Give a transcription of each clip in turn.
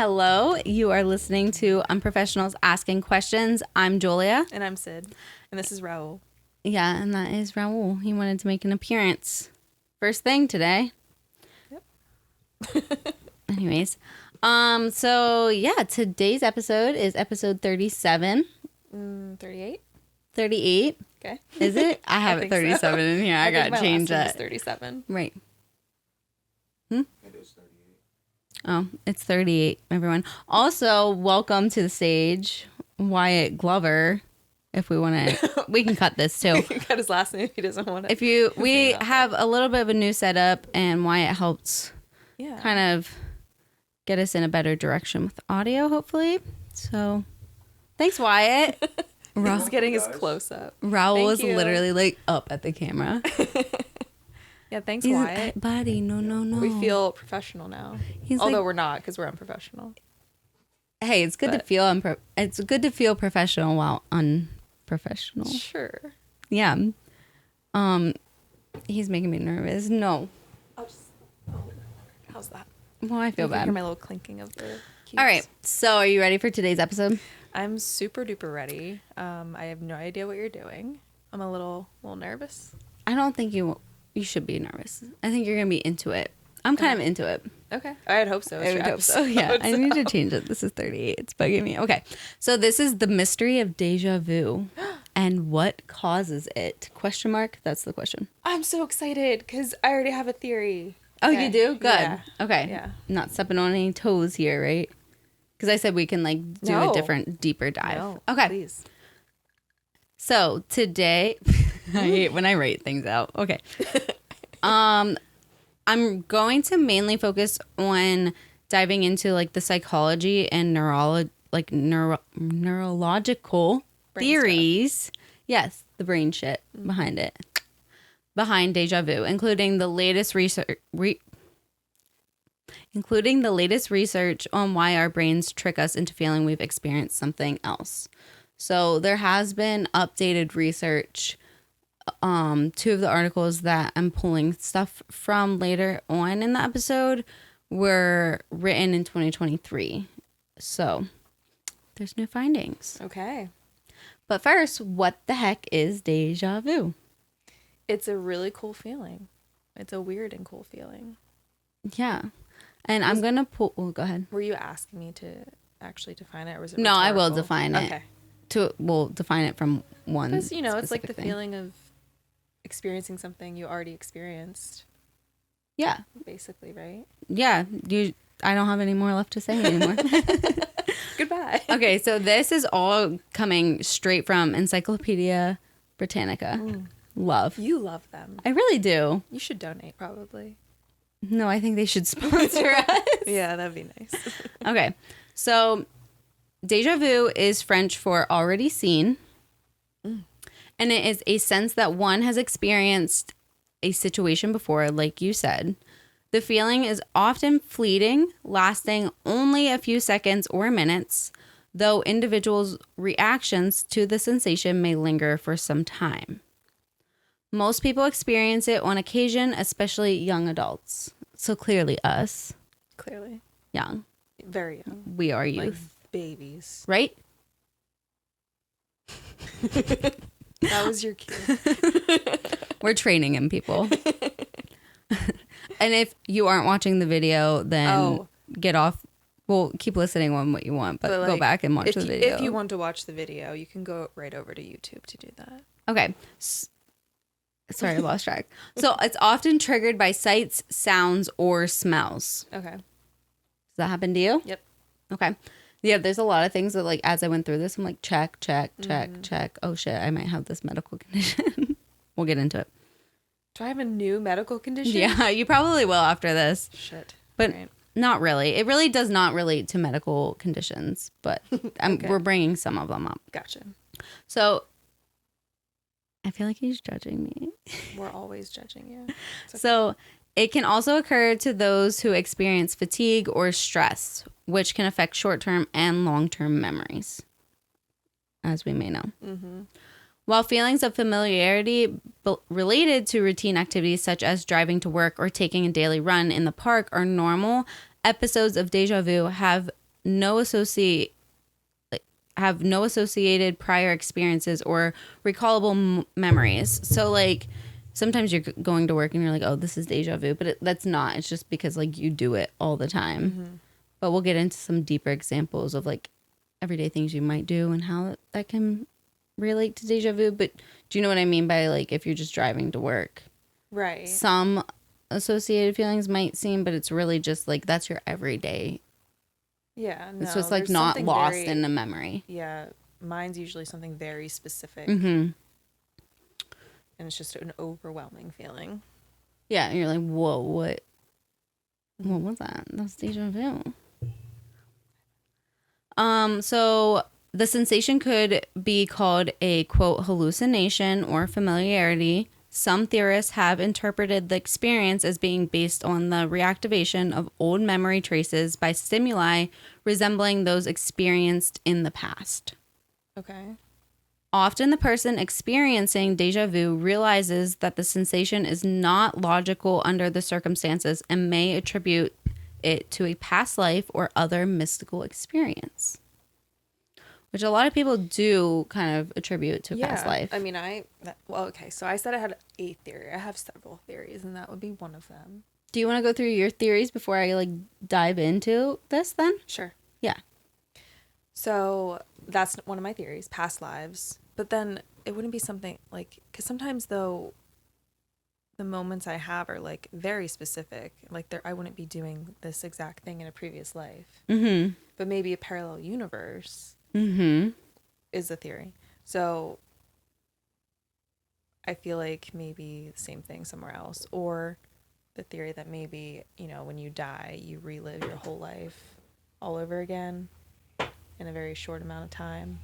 Hello, you are listening to Unprofessionals Asking Questions. I'm Julia. And I'm Sid. And this is Raul. Yeah, and that is Raul. He wanted to make an appearance. First thing today. Yep. Anyways, today's episode is episode 37. 38? 38. Okay. Is it? I have it 37 so. In here. I gotta change it. It's 37. Right. It is 38. Oh, it's 38, everyone. Also, welcome to the stage, Wyatt Glover. If we want to, we can cut this too. He cut his last name if he doesn't want to. We have a little bit of a new setup, and Wyatt helped kind of get us in a better direction with audio, hopefully. So, thanks, Wyatt. He's getting his close up. Raul was literally like up at the camera. Yeah, thanks, Wyatt. Buddy, no. We feel professional now. Although we're not, because we're unprofessional. Hey, it's good to feel it's good to feel professional while unprofessional. Sure. Yeah. He's making me nervous. No. How's that? Well, I feel bad. Hear my little clinking of the cubes. All right. So, are you ready for today's episode? I'm super duper ready. I have no idea what you're doing. I'm a little nervous. I don't think you should be nervous. I think you're gonna be into it. I'm kind of into it. Okay. I'd hope so. I would hope so. Yeah. I need to change it. This is 38. It's bugging me. Okay. So this is the mystery of déjà vu and what causes it? Question mark? That's the question. I'm so excited because I already have a theory. Oh, okay. You do? Good. Yeah. Okay. Yeah. Not stepping on any toes here, right? Because I said we can do a different, deeper dive. No, okay. Please. So today, I hate when I write things out. Okay. I'm going to mainly focus on diving into the psychology and neurological theories. Yes, the brain shit behind it. Behind déjà vu, including the latest research on why our brains trick us into feeling we've experienced something else. So there has been updated research. Two of the articles that I'm pulling stuff from later on in the episode were written in 2023. So there's new findings. Okay. But first, what the heck is déjà vu? It's a really cool feeling. It's a weird and cool feeling. Yeah. And I'm going to pull... Well, go ahead. Were you asking me to actually define it? Or was it No, rhetorical? I will define it. Okay. We'll define it from one Because, it's like the thing. feeling of experiencing something you already experienced. Yeah. Basically, right? Yeah. I don't have any more left to say anymore. Goodbye. Okay, so this is all coming straight from Encyclopedia Britannica. Love. You love them. I really do. You should donate, probably. No, I think they should sponsor us. Yeah, that'd be nice. Okay, so déjà vu is French for already seen. And it is a sense that one has experienced a situation before, like you said. The feeling is often fleeting, lasting only a few seconds or minutes, though individuals' reactions to the sensation may linger for some time. Most people experience it on occasion, especially young adults. So clearly us. Clearly. Young. Very young. We are youth. Like babies. Right? That was your cue. We're training him, people. And if you aren't watching the video, then get off. Well, keep listening on what you want, but go back and watch the video. If you want to watch the video, you can go right over to YouTube to do that. Okay. Sorry, I lost track. So it's often triggered by sights, sounds, or smells. Okay. Does that happen to you? Yep. Okay. Yeah, there's a lot of things that as I went through this, I'm like, check. Oh shit, I might have this medical condition. We'll get into it. Do I have a new medical condition? Yeah, you probably will after this. Shit. But not really. It really does not relate to medical conditions, but we're bringing some of them up. Gotcha. So I feel like he's judging me. We're always judging you. Okay. So it can also occur to those who experience fatigue or stress, which can affect short-term and long-term memories, as we may know. Mm-hmm. While feelings of familiarity related to routine activities such as driving to work or taking a daily run in the park are normal, episodes of déjà vu have no associate have no associated prior experiences or recallable memories. So like sometimes you're going to work and you're like, oh, this is deja vu, but that's not. It's just because like you do it all the time. But we'll get into some deeper examples of like everyday things you might do and how that can relate to deja vu. But do you know what I mean by like if you're just driving to work? Right. Some associated feelings might seem, but it's really just like that's your everyday. Yeah, no. It's just like not lost in the memory. Yeah, mine's usually something very specific. And it's just an overwhelming feeling. Yeah, and you're like, whoa, what was that? That's deja vu. So the sensation could be called a, quote, hallucination or familiarity. Some theorists have interpreted the experience as being based on the reactivation of old memory traces by stimuli resembling those experienced in the past. Okay. Often the person experiencing deja vu realizes that the sensation is not logical under the circumstances and may attribute it to a past life or other mystical experience. Which a lot of people do kind of attribute to past life. I mean, okay, so I said I had a theory. I have several theories, and that would be one of them. Do you want to go through your theories before I like dive into this then? Sure. Yeah. So that's one of my theories, past lives. But then it wouldn't be something like, because sometimes though, the moments I have are like very specific. Like I wouldn't be doing this exact thing in a previous life. But maybe a parallel universe. Is a theory. So I feel like maybe the same thing somewhere else, or the theory that maybe, you know, when you die, you relive your whole life all over again in a very short amount of time.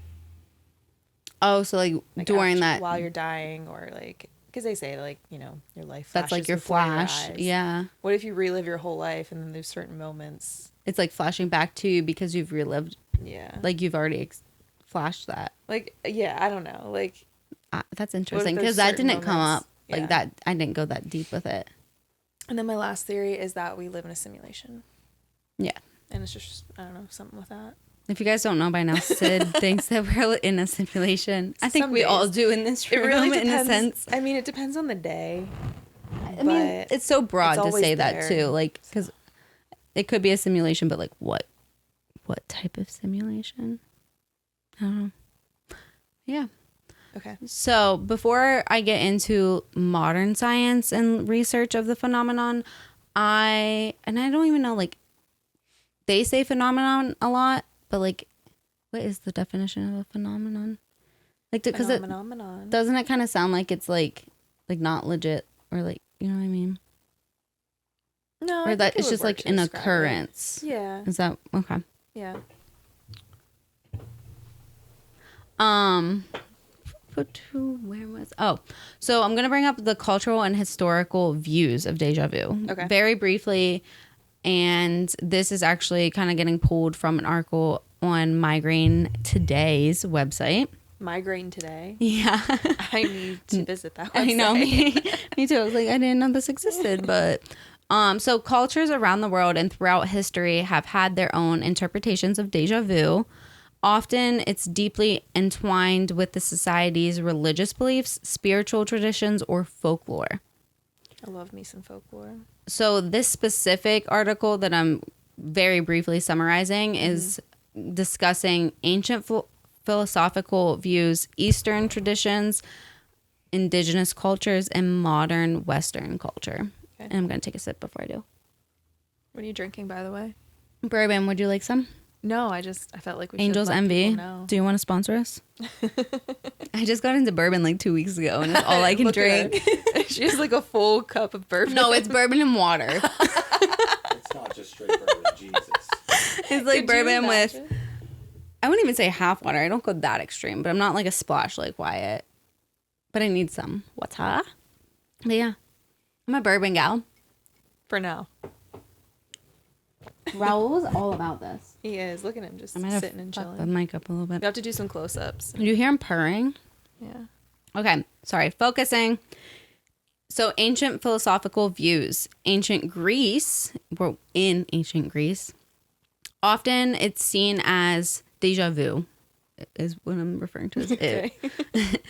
Oh, so like during that while you're dying, or like because they say like, you know, your life that's like your flash. Yeah. What if you relive your whole life and then there's certain moments it's like flashing back to you because you've relived. Yeah. Like you've already flashed that. Like, yeah, I don't know. Like, that's interesting because that didn't come up like that. I didn't go that deep with it. And then my last theory is that we live in a simulation. Yeah. And it's just, I don't know, something with that. If you guys don't know by now, Sid thinks that we're in a simulation. I think we all do in this room, it really depends, in a sense. I mean, it depends on the day. I mean, it's so broad to say that too. Like, because it could be a simulation, but like what type of simulation? I don't know. Yeah. Okay. So before I get into modern science and research of the phenomenon, I don't even know, like, they say phenomenon a lot, but like, what is the definition of a phenomenon? Like, because doesn't it kind of sound like it's like not legit, or like, you know what I mean? No, or that it's just like an occurrence. Yeah. Is that okay? Yeah. So I'm gonna bring up the cultural and historical views of deja vu. Okay. Very briefly, and this is actually kind of getting pulled from an article on Migraine Today's website. Migraine Today? Yeah. I need to visit that website. I know, me too. I was like, I didn't know this existed, but so cultures around the world and throughout history have had their own interpretations of deja vu. Often it's deeply entwined with the society's religious beliefs, spiritual traditions, or folklore. I love me some folklore. So this specific article that I'm very briefly summarizing is discussing ancient philosophical views, Eastern traditions, indigenous cultures, and modern Western culture. Okay. And I'm going to take a sip before I do. What are you drinking, by the way? Bourbon. Would you like some? No, I felt like we Angel's should let Envy. people know. Do you want to sponsor us? I just got into bourbon like 2 weeks ago, and it's all I can drink. She has like a full cup of bourbon. No, it's bourbon and water. It's not just straight bourbon, Jesus. It's like bourbon with, I wouldn't even say half water. I don't go that extreme, but I'm not like a splash like Wyatt. But I need some water. But yeah, I'm a bourbon gal. For now. Raul was all about this. He is. Look at him just sitting and chilling. The mic up a little bit. We have to do some close-ups. Do you hear him purring? Yeah. Okay. Sorry. Focusing. So ancient philosophical views. In ancient Greece, Often it's seen as déjà vu, is what I'm referring to as it.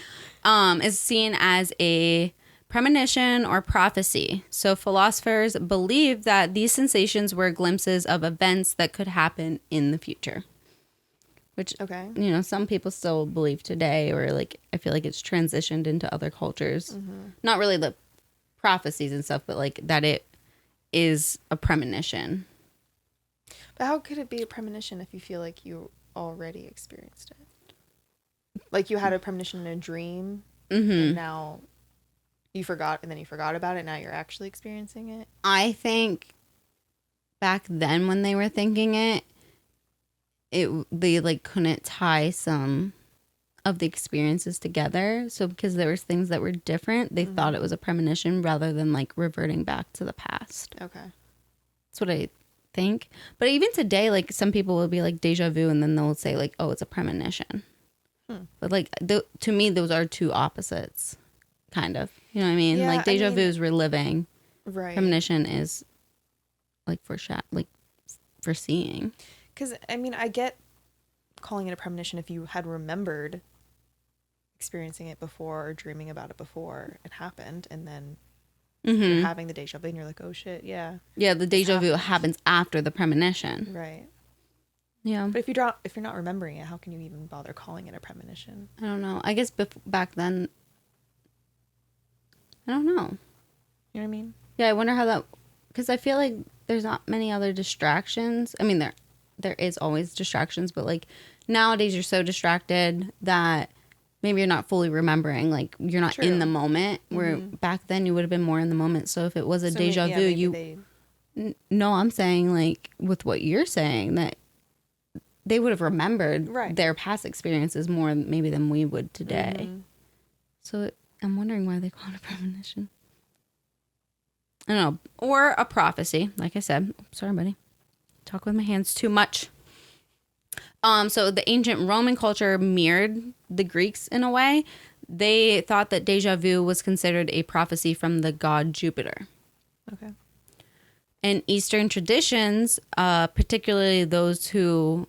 Is seen as a premonition or prophecy. So philosophers believe that these sensations were glimpses of events that could happen in the future. Which, you know, some people still believe today, or like, I feel like it's transitioned into other cultures. Not really the prophecies and stuff, but like that it is a premonition. But how could it be a premonition if you feel like you already experienced it? Like you had a premonition in a dream, and now you forgot, and then you forgot about it. Now you're actually experiencing it. I think back then when they were thinking it, they like couldn't tie some of the experiences together. So because there was things that were different, they thought it was a premonition rather than like reverting back to the past. Okay. That's what I think. But even today, like some people will be like déjà vu, and then they'll say like, oh, it's a premonition. But like to me, those are two opposites, kind of. You know what I mean? Yeah, like déjà vu is reliving. Right. Premonition is like foreseeing. Because I mean, I get calling it a premonition if you had remembered experiencing it before or dreaming about it before it happened, and then you're having the déjà vu, and you're like, oh shit, yeah. Yeah, the déjà vu happens after the premonition. Right. Yeah. But if you're not remembering it, how can you even bother calling it a premonition? I don't know. I guess back then, I don't know. You know what I mean? Yeah, I wonder how that, because I feel like there's not many other distractions. I mean, there is always distractions, but like nowadays you're so distracted that maybe you're not fully remembering. Like you're not in the moment. Where back then you would have been more in the moment. So if it was a déjà vu, no, I'm saying like with what you're saying that they would have remembered their past experiences more maybe than we would today. So I'm wondering why they call it a premonition. I don't know. Or a prophecy, like I said. Sorry, buddy. Talk with my hands too much. So the ancient Roman culture mirrored the Greeks in a way. They thought that déjà vu was considered a prophecy from the god Jupiter. Okay. In Eastern traditions, particularly those who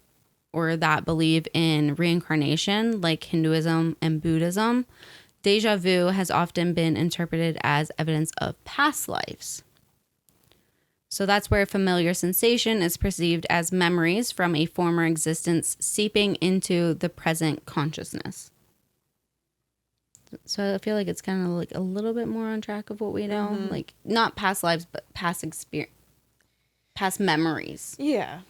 or that believe in reincarnation, like Hinduism and Buddhism, déjà vu has often been interpreted as evidence of past lives. So that's where a familiar sensation is perceived as memories from a former existence seeping into the present consciousness. So I feel like it's kind of like a little bit more on track of what we know. Like not past lives, but past experience, past memories. Yeah.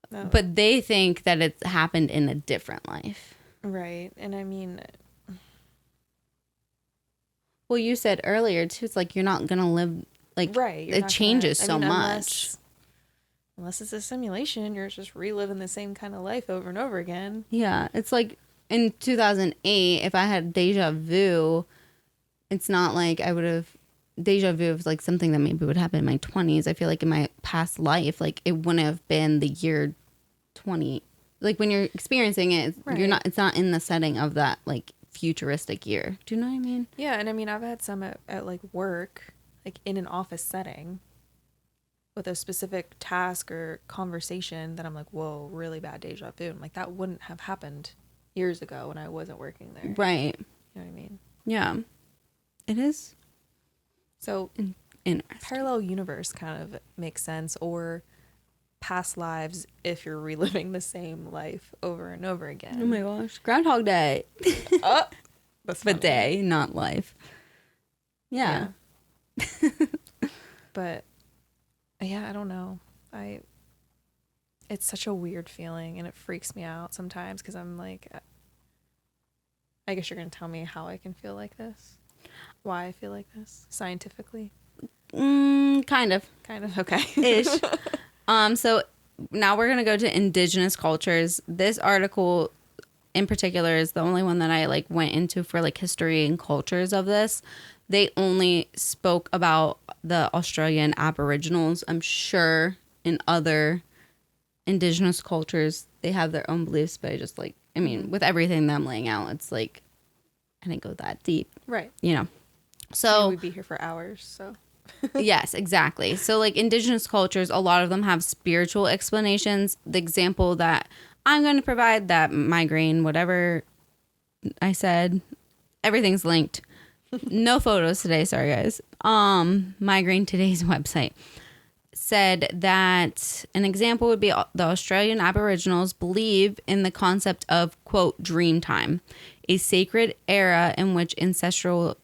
No. But they think that it's happened in a different life. Right. And I mean, well, you said earlier too, it's like you're not going to live, like it changes so much. Unless it's a simulation, you're just reliving the same kind of life over and over again. Yeah. It's like in 2008, if I had déjà vu, it's not like I would have, déjà vu is like something that maybe would happen in my 20s. I feel like in my past life, like it wouldn't have been the year 20. Like when you're experiencing it, it's not in the setting of that like futuristic year. Do you know what I mean? Yeah. And I mean, I've had some at like work, like in an office setting with a specific task or conversation that I'm like, whoa, really bad déjà vu. I'm like, that wouldn't have happened years ago when I wasn't working there. Right. You know what I mean? Yeah. It is. So interesting. Parallel universe kind of makes sense, or past lives if you're reliving the same life over and over again. Oh my gosh. Groundhog Day. That's but day, not life. Yeah. But yeah, I don't know. It's such a weird feeling, and it freaks me out sometimes because I'm like, I guess you're going to tell me how I can feel like this. Why I feel like this scientifically. Kind of. Okay. Ish. So now we're going to go to indigenous cultures. This article in particular is the only one that I like went into for like history and cultures of this. They only spoke about the Australian Aboriginals. I'm sure in other indigenous cultures, they have their own beliefs, but I mean, with everything that I'm laying out, it's like, I didn't go that deep. Right. You know. So we'd be here for hours, so. Yes, exactly. So like indigenous cultures, a lot of them have spiritual explanations. The example that I'm going to provide, that migraine, whatever I said, everything's linked. No photos today, sorry guys. Migraine Today's website said that an example would be the Australian Aboriginals believe in the concept of, quote, dream time, a sacred era in which ancestral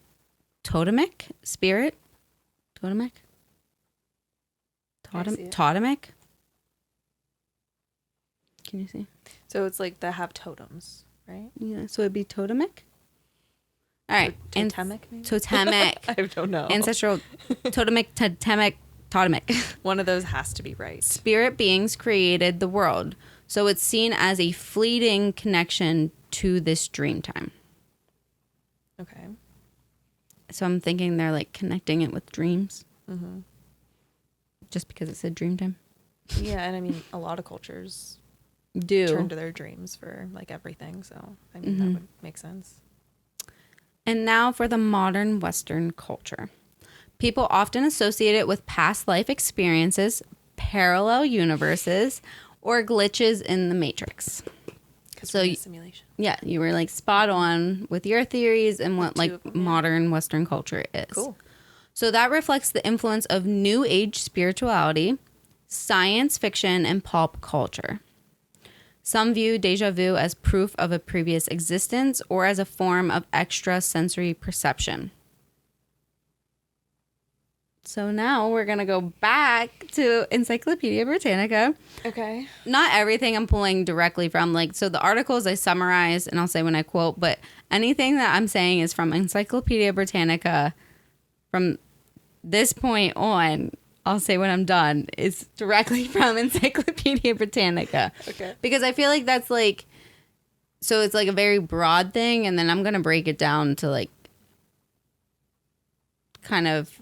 totemic spirit, totemic. Can you see? So it's like they have totems, right? Yeah, so it'd be totemic. All right, Totemic, maybe? totemic, I don't know. ancestral totemic. One of those has to be right. Spirit beings created the world, so it's seen as a fleeting connection to this dream time. Okay. So I'm thinking they're like connecting it with dreams. Mm-hmm. Just because it said dream time. Yeah, and I mean, a lot of cultures Do. turn to their dreams for like everything. So, I mean, that would make sense. And now for the modern Western culture. People often associate it with past life experiences, parallel universes, or glitches in the Matrix. So simulation. Yeah, you were like spot on with your theories and what like modern Western culture is. Cool. So that reflects the influence of New Age spirituality, science fiction, and pop culture. Some view déjà vu as proof of a previous existence or as a form of extrasensory perception. So now we're going to go back to Encyclopedia Britannica. Okay. Not everything I'm pulling directly from. Like, so the articles I summarize and I'll say when I quote, but anything that I'm saying is from Encyclopedia Britannica. From this point on, I'll say when I'm done, is directly from Encyclopedia Britannica. Okay. Because I feel like that's like, so it's like a very broad thing, and then I'm going to break it down to like kind of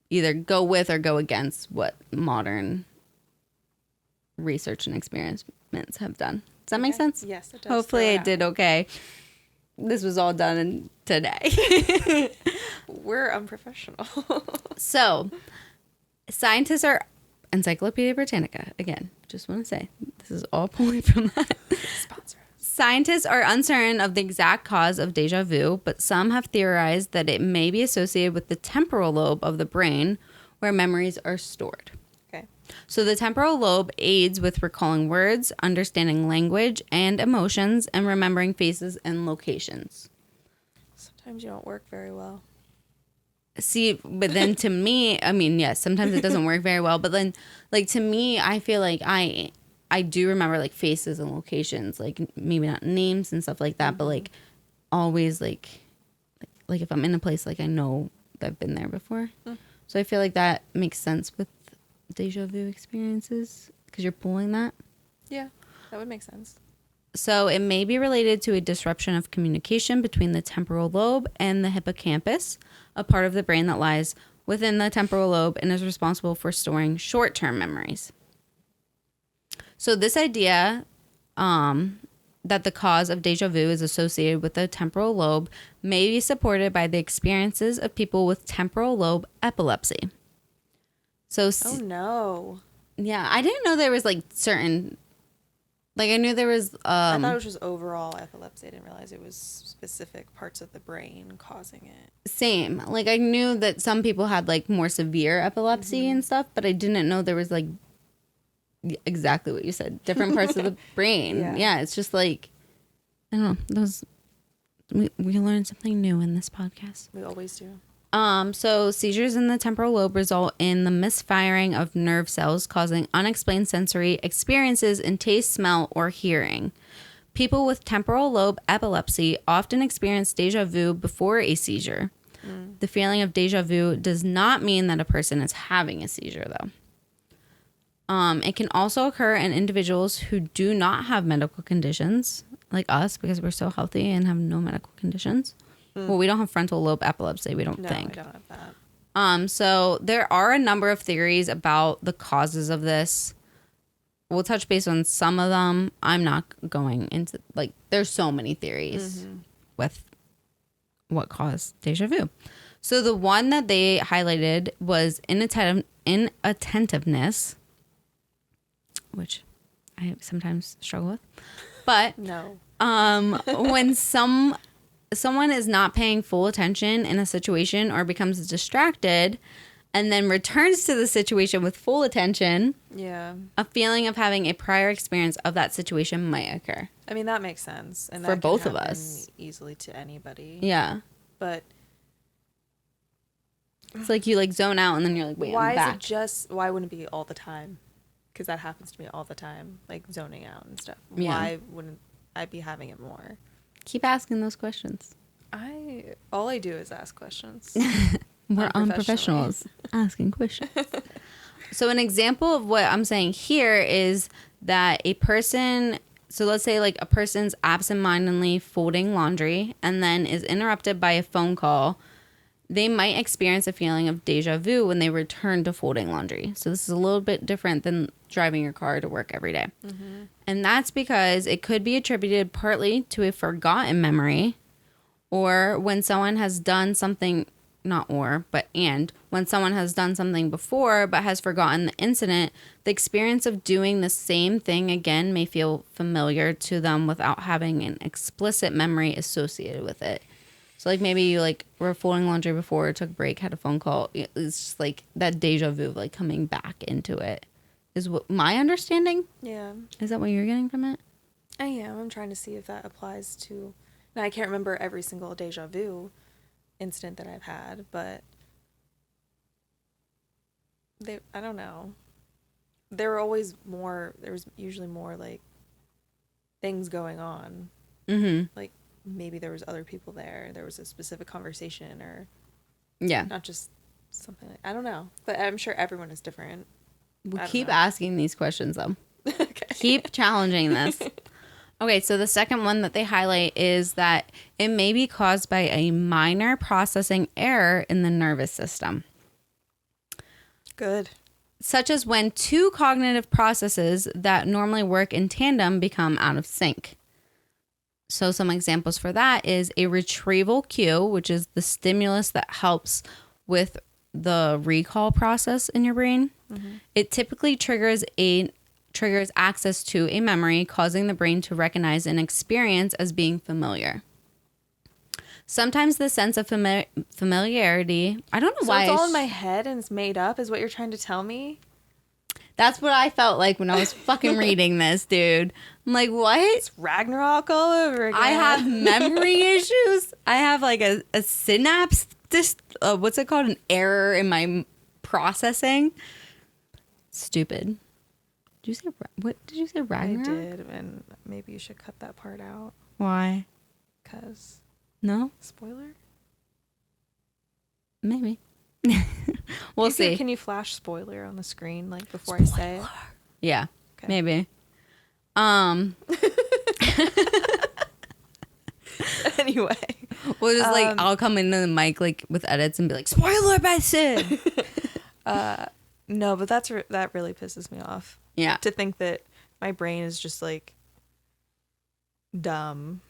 either go with or go against what modern research and experiments have done. Does that make sense? Yes, it does. Hopefully I did okay. This was all done in today. We're unprofessional. So, scientists are Encyclopedia Britannica. Again, just want to say this is all pulling from that. Sponsor us. Scientists are uncertain of the exact cause of déjà vu, but some have theorized that it may be associated with the temporal lobe of the brain where memories are stored. Okay. So the temporal lobe aids with recalling words, understanding language and emotions, and remembering faces and locations. Sometimes you don't work very well. See, but then to me, I mean, yes, sometimes it doesn't work very well, but then like to me, I feel like I do remember like faces and locations, like maybe not names and stuff like that, but like always like if I'm in a place, like I know that I've been there before. So I feel like that makes sense with déjà vu experiences because you're pulling that. Yeah, that would make sense. So it may be related to a disruption of communication between the temporal lobe and the hippocampus, a part of the brain that lies within the temporal lobe and is responsible for storing short-term memories. So this idea that the cause of déjà vu is associated with the temporal lobe may be supported by the experiences of people with temporal lobe epilepsy. So, Oh, no. yeah, I didn't know there was like certain, like I knew there was. I thought it was just overall epilepsy. I didn't realize it was specific parts of the brain causing it. Same. Like I knew that some people had like more severe epilepsy and stuff, but I didn't know there was like exactly what you said, different parts of the brain. Yeah, it's just like I don't know. Those we learn something new in this podcast. We always do. So seizures in the temporal lobe result in the misfiring of nerve cells, causing unexplained sensory experiences in taste, smell, or hearing. People with temporal lobe epilepsy often experience déjà vu before a seizure. The feeling of déjà vu does not mean that a person is having a seizure, though. It can also occur in individuals who do not have medical conditions, like us, because we're so healthy and have no medical conditions. Well, we don't have frontal lobe epilepsy, we don't think. No, I don't have that. So there are a number of theories about the causes of this. We'll touch base on some of them. I'm not going into, like, there's so many theories with what caused déjà vu. So the one that they highlighted was inattentiveness, which I sometimes struggle with. But No. when someone is not paying full attention in a situation or becomes distracted and then returns to the situation with full attention, Yeah. a feeling of having a prior experience of that situation might occur. I mean, that makes sense. And For that can both of happen us. easily to anybody. Yeah. But It's like you like zone out and then you're like, wait, I'm back. why wouldn't it be all the time? Because that happens to me all the time, like zoning out and stuff. Yeah. Why wouldn't I be having it more? Keep asking those questions. All I do is ask questions. We're unprofessionals asking questions. So an example of what I'm saying here is that a person, so let's say like a person's absentmindedly folding laundry and then is interrupted by a phone call. They might experience a feeling of déjà vu when they return to folding laundry. So this is a little bit different than driving your car to work every day. Mm-hmm. And that's because it could be attributed partly to a forgotten memory, or when someone has done something, when someone has done something before but has forgotten the incident, the experience of doing the same thing again may feel familiar to them without having an explicit memory associated with it. So, like, maybe you, like, were folding laundry before, took a break, had a phone call. It's just, like, that deja vu, like, coming back into it is what my understanding. Yeah. Is that what you're getting from it? I am. I'm trying to see if that applies to... Now, I can't remember every single deja vu incident that I've had, but... I don't know. There was usually more, like, things going on. Mm-hmm. Like, maybe there was other people there. There was a specific conversation, or not just something like, I don't know. But I'm sure everyone is different. We'll keep asking these questions, though. Okay. Keep challenging this. Okay, so the second one that they highlight is that it may be caused by a minor processing error in the nervous system. Good. Such as when two cognitive processes that normally work in tandem become out of sync. So some examples for that is a retrieval cue, which is the stimulus that helps with the recall process in your brain. Mm-hmm. It typically triggers access to a memory, causing the brain to recognize an experience as being familiar. Sometimes the sense of familiarity, I don't know why. So it's all in my head and it's made up, is what you're trying to tell me? That's what I felt like when I was fucking reading this, dude. I'm like, what? It's Ragnarok all over again. I have memory issues. I have like a synapse, what's it called? An error in my processing. Stupid. What did you say, Ragnarok? I did, and maybe you should cut that part out. Why? Because... No? Spoiler? Maybe. We'll see. Can you flash spoiler on the screen, like, before I say it? Yeah, okay. Maybe. Anyway. We'll just, like, I'll come into the mic, like, with edits and be like, spoiler by Sid! No, but that really pisses me off. Yeah. To think that my brain is just, like, dumb,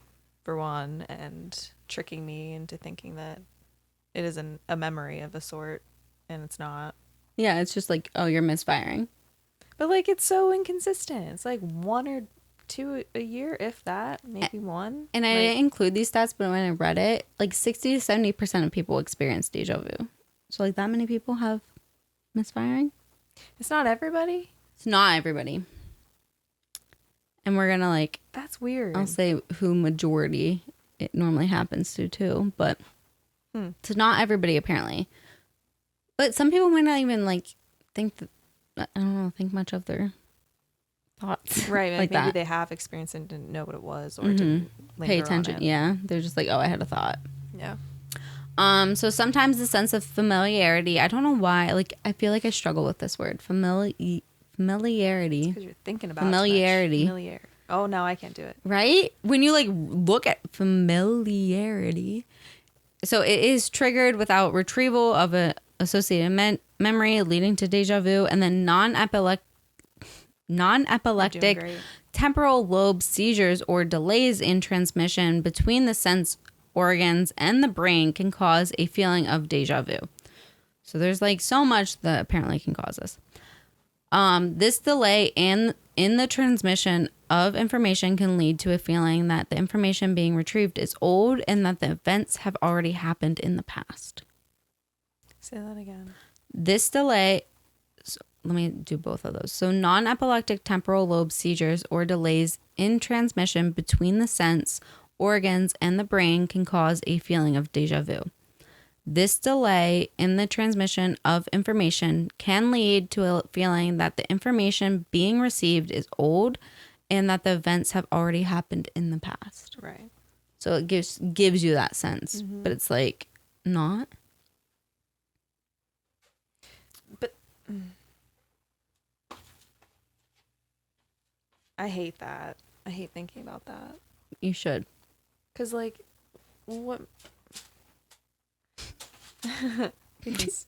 for one, and tricking me into thinking that it is a memory of a sort, and it's not. Yeah, it's just like, oh, you're misfiring. But, like, it's so inconsistent. It's like 1 or 2 a year, if that, maybe 1. And I didn't include these stats, but when I read it, like 60 to 70% of people experience deja vu. So, like, that many people have misfiring? It's not everybody? It's not everybody. And we're going to, like... That's weird. I'll say who majority it normally happens to, too. But it's not everybody, apparently. But some people might not even, like, think much of their thoughts. Right. Like maybe that. they have experience and didn't know what it was, or didn't Pay attention. on it. Yeah. They're just like, oh, I had a thought. Yeah. So sometimes the sense of familiarity, I don't know why, like, I feel like I struggle with this word. Familiarity. Because you're thinking about familiarity. Oh, no, I can't do it. Right? When you, like, look at familiarity. So it is triggered without retrieval of a associated memory, leading to deja vu, and then non-epileptic temporal lobe seizures or delays in transmission between the sense organs, and the brain can cause a feeling of deja vu. So there's like so much that apparently can cause this. This delay in the transmission of information can lead to a feeling that the information being retrieved is old and that the events have already happened in the past. Say that again. This delay, so let me do both of those. So non-epileptic temporal lobe seizures or delays in transmission between the sense organs and the brain can cause a feeling of deja vu. This delay in the transmission of information can lead to a feeling that the information being received is old and that the events have already happened in the past. Right. So it gives you that sense, but it's like not. But I hate that. I hate thinking about that. You should. Because, like, what...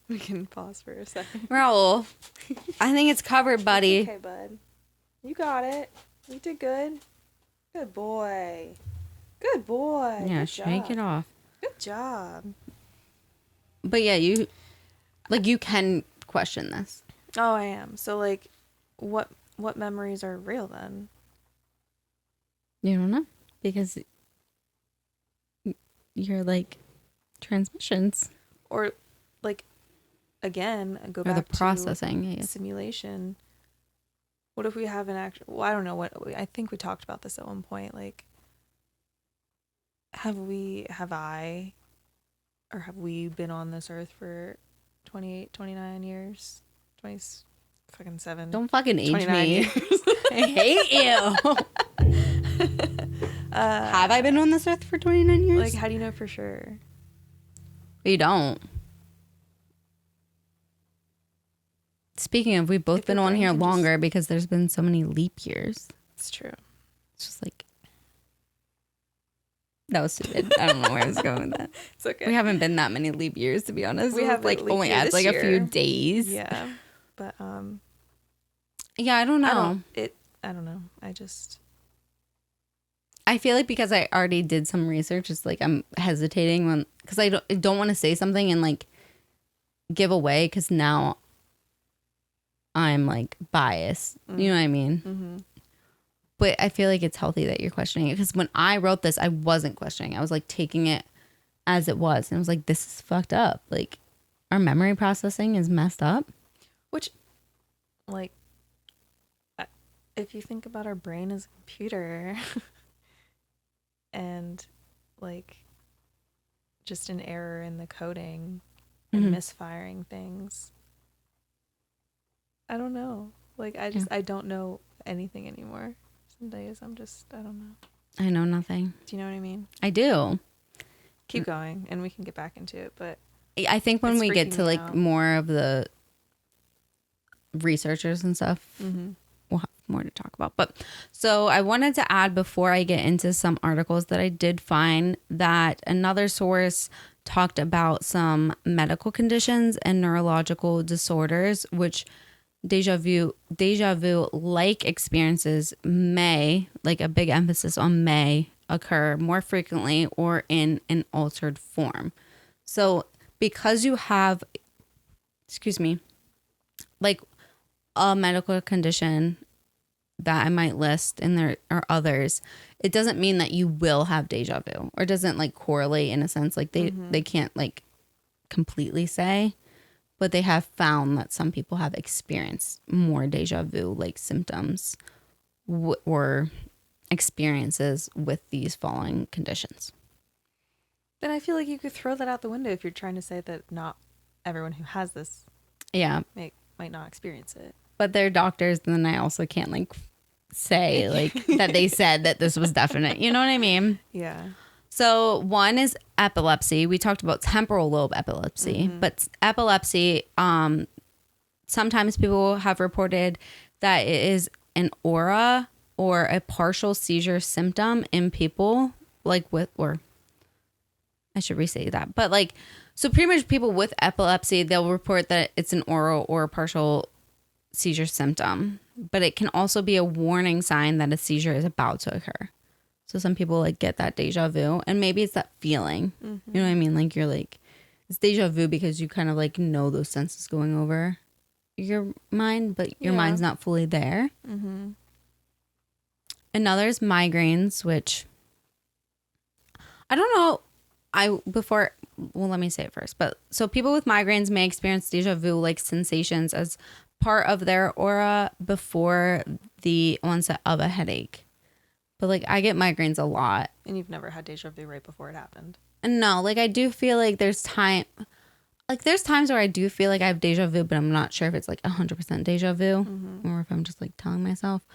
we can pause for a second. Raul, I think it's covered, buddy. Okay, bud. You got it. You did good. Good boy. Good boy. Yeah, Good shake job. it off. Good job. But yeah, you can question this. Oh, I am. So, like, what memories are real then? You don't know because you're like transmissions Or, like, again, go or back the to processing. I guess. simulation. What if we have an actual... Well, I don't know what... I think we talked about this at one point. Like, have we been on this earth for 28, 29 years? 27. Don't fucking age 29 me. years. I hate you. Have I been on this earth for 29 years? Like, how do you know for sure? We don't. Speaking of, we've both If your been on brain here can just- longer because there's been so many leap years. It's true. It's just like... That was stupid. I don't know where I was going with that. It's okay. We haven't been that many leap years, to be honest. We It was haven't like leap only year adds this like a few year. days. Yeah. But, Yeah, I don't know. I don't know. I just... I feel like because I already did some research, it's like I'm hesitating because I don't want to say something and like give away because now I'm like biased. You know what I mean? Mm-hmm. But I feel like it's healthy that you're questioning it because when I wrote this, I wasn't questioning. I was like taking it as it was. And I was like, this is fucked up. Like our memory processing is messed up. Which, like, if you think about our brain as a computer and, like, just an error in the coding and misfiring things, I don't know. Like, I don't know anything anymore. Some days I don't know. I know nothing. Do you know what I mean? I do. Keep going and we can get back into it, but I think when It's we get freaking to me like out. more of the researchers and stuff, mm-hmm. we'll have more to talk about. But so I wanted to add before I get into some articles that I did find that another source talked about some medical conditions and neurological disorders, which deja vu like experiences may, like a big emphasis on may, occur more frequently or in an altered form. So because you have, like a medical condition that I might list and there are others, it doesn't mean that you will have deja vu or doesn't like correlate in a sense. Like they can't like completely say, but they have found that some people have experienced more deja vu like symptoms or experiences with these following conditions. Then I feel like you could throw that out the window if you're trying to say that not everyone who has this Yeah. might not experience it. But they're doctors, and then I also can't like say like that they said that this was definite. You know what I mean? Yeah. So one is epilepsy. We talked about temporal lobe epilepsy, but epilepsy, sometimes people have reported that it is an aura or a partial seizure symptom in people like with, or I should re-say that, but like, so pretty much people with epilepsy, they'll report that it's an oral or a partial seizure symptom, but it can also be a warning sign that a seizure is about to occur. So some people like get that deja vu, and maybe it's that feeling. You know what I mean? Like you're like, it's deja vu because you kind of like know those senses going over your mind, but your mind's not fully there. Mm-hmm. Another is migraines, which I don't know. Let me say it first. But so people with migraines may experience deja vu like sensations as part of their aura before the onset of a headache. But like I get migraines a lot. And you've never had deja vu right before it happened? And no, like I do feel like there's times where I do feel like I have deja vu, but I'm not sure if it's like 100% deja vu or if I'm just like telling myself.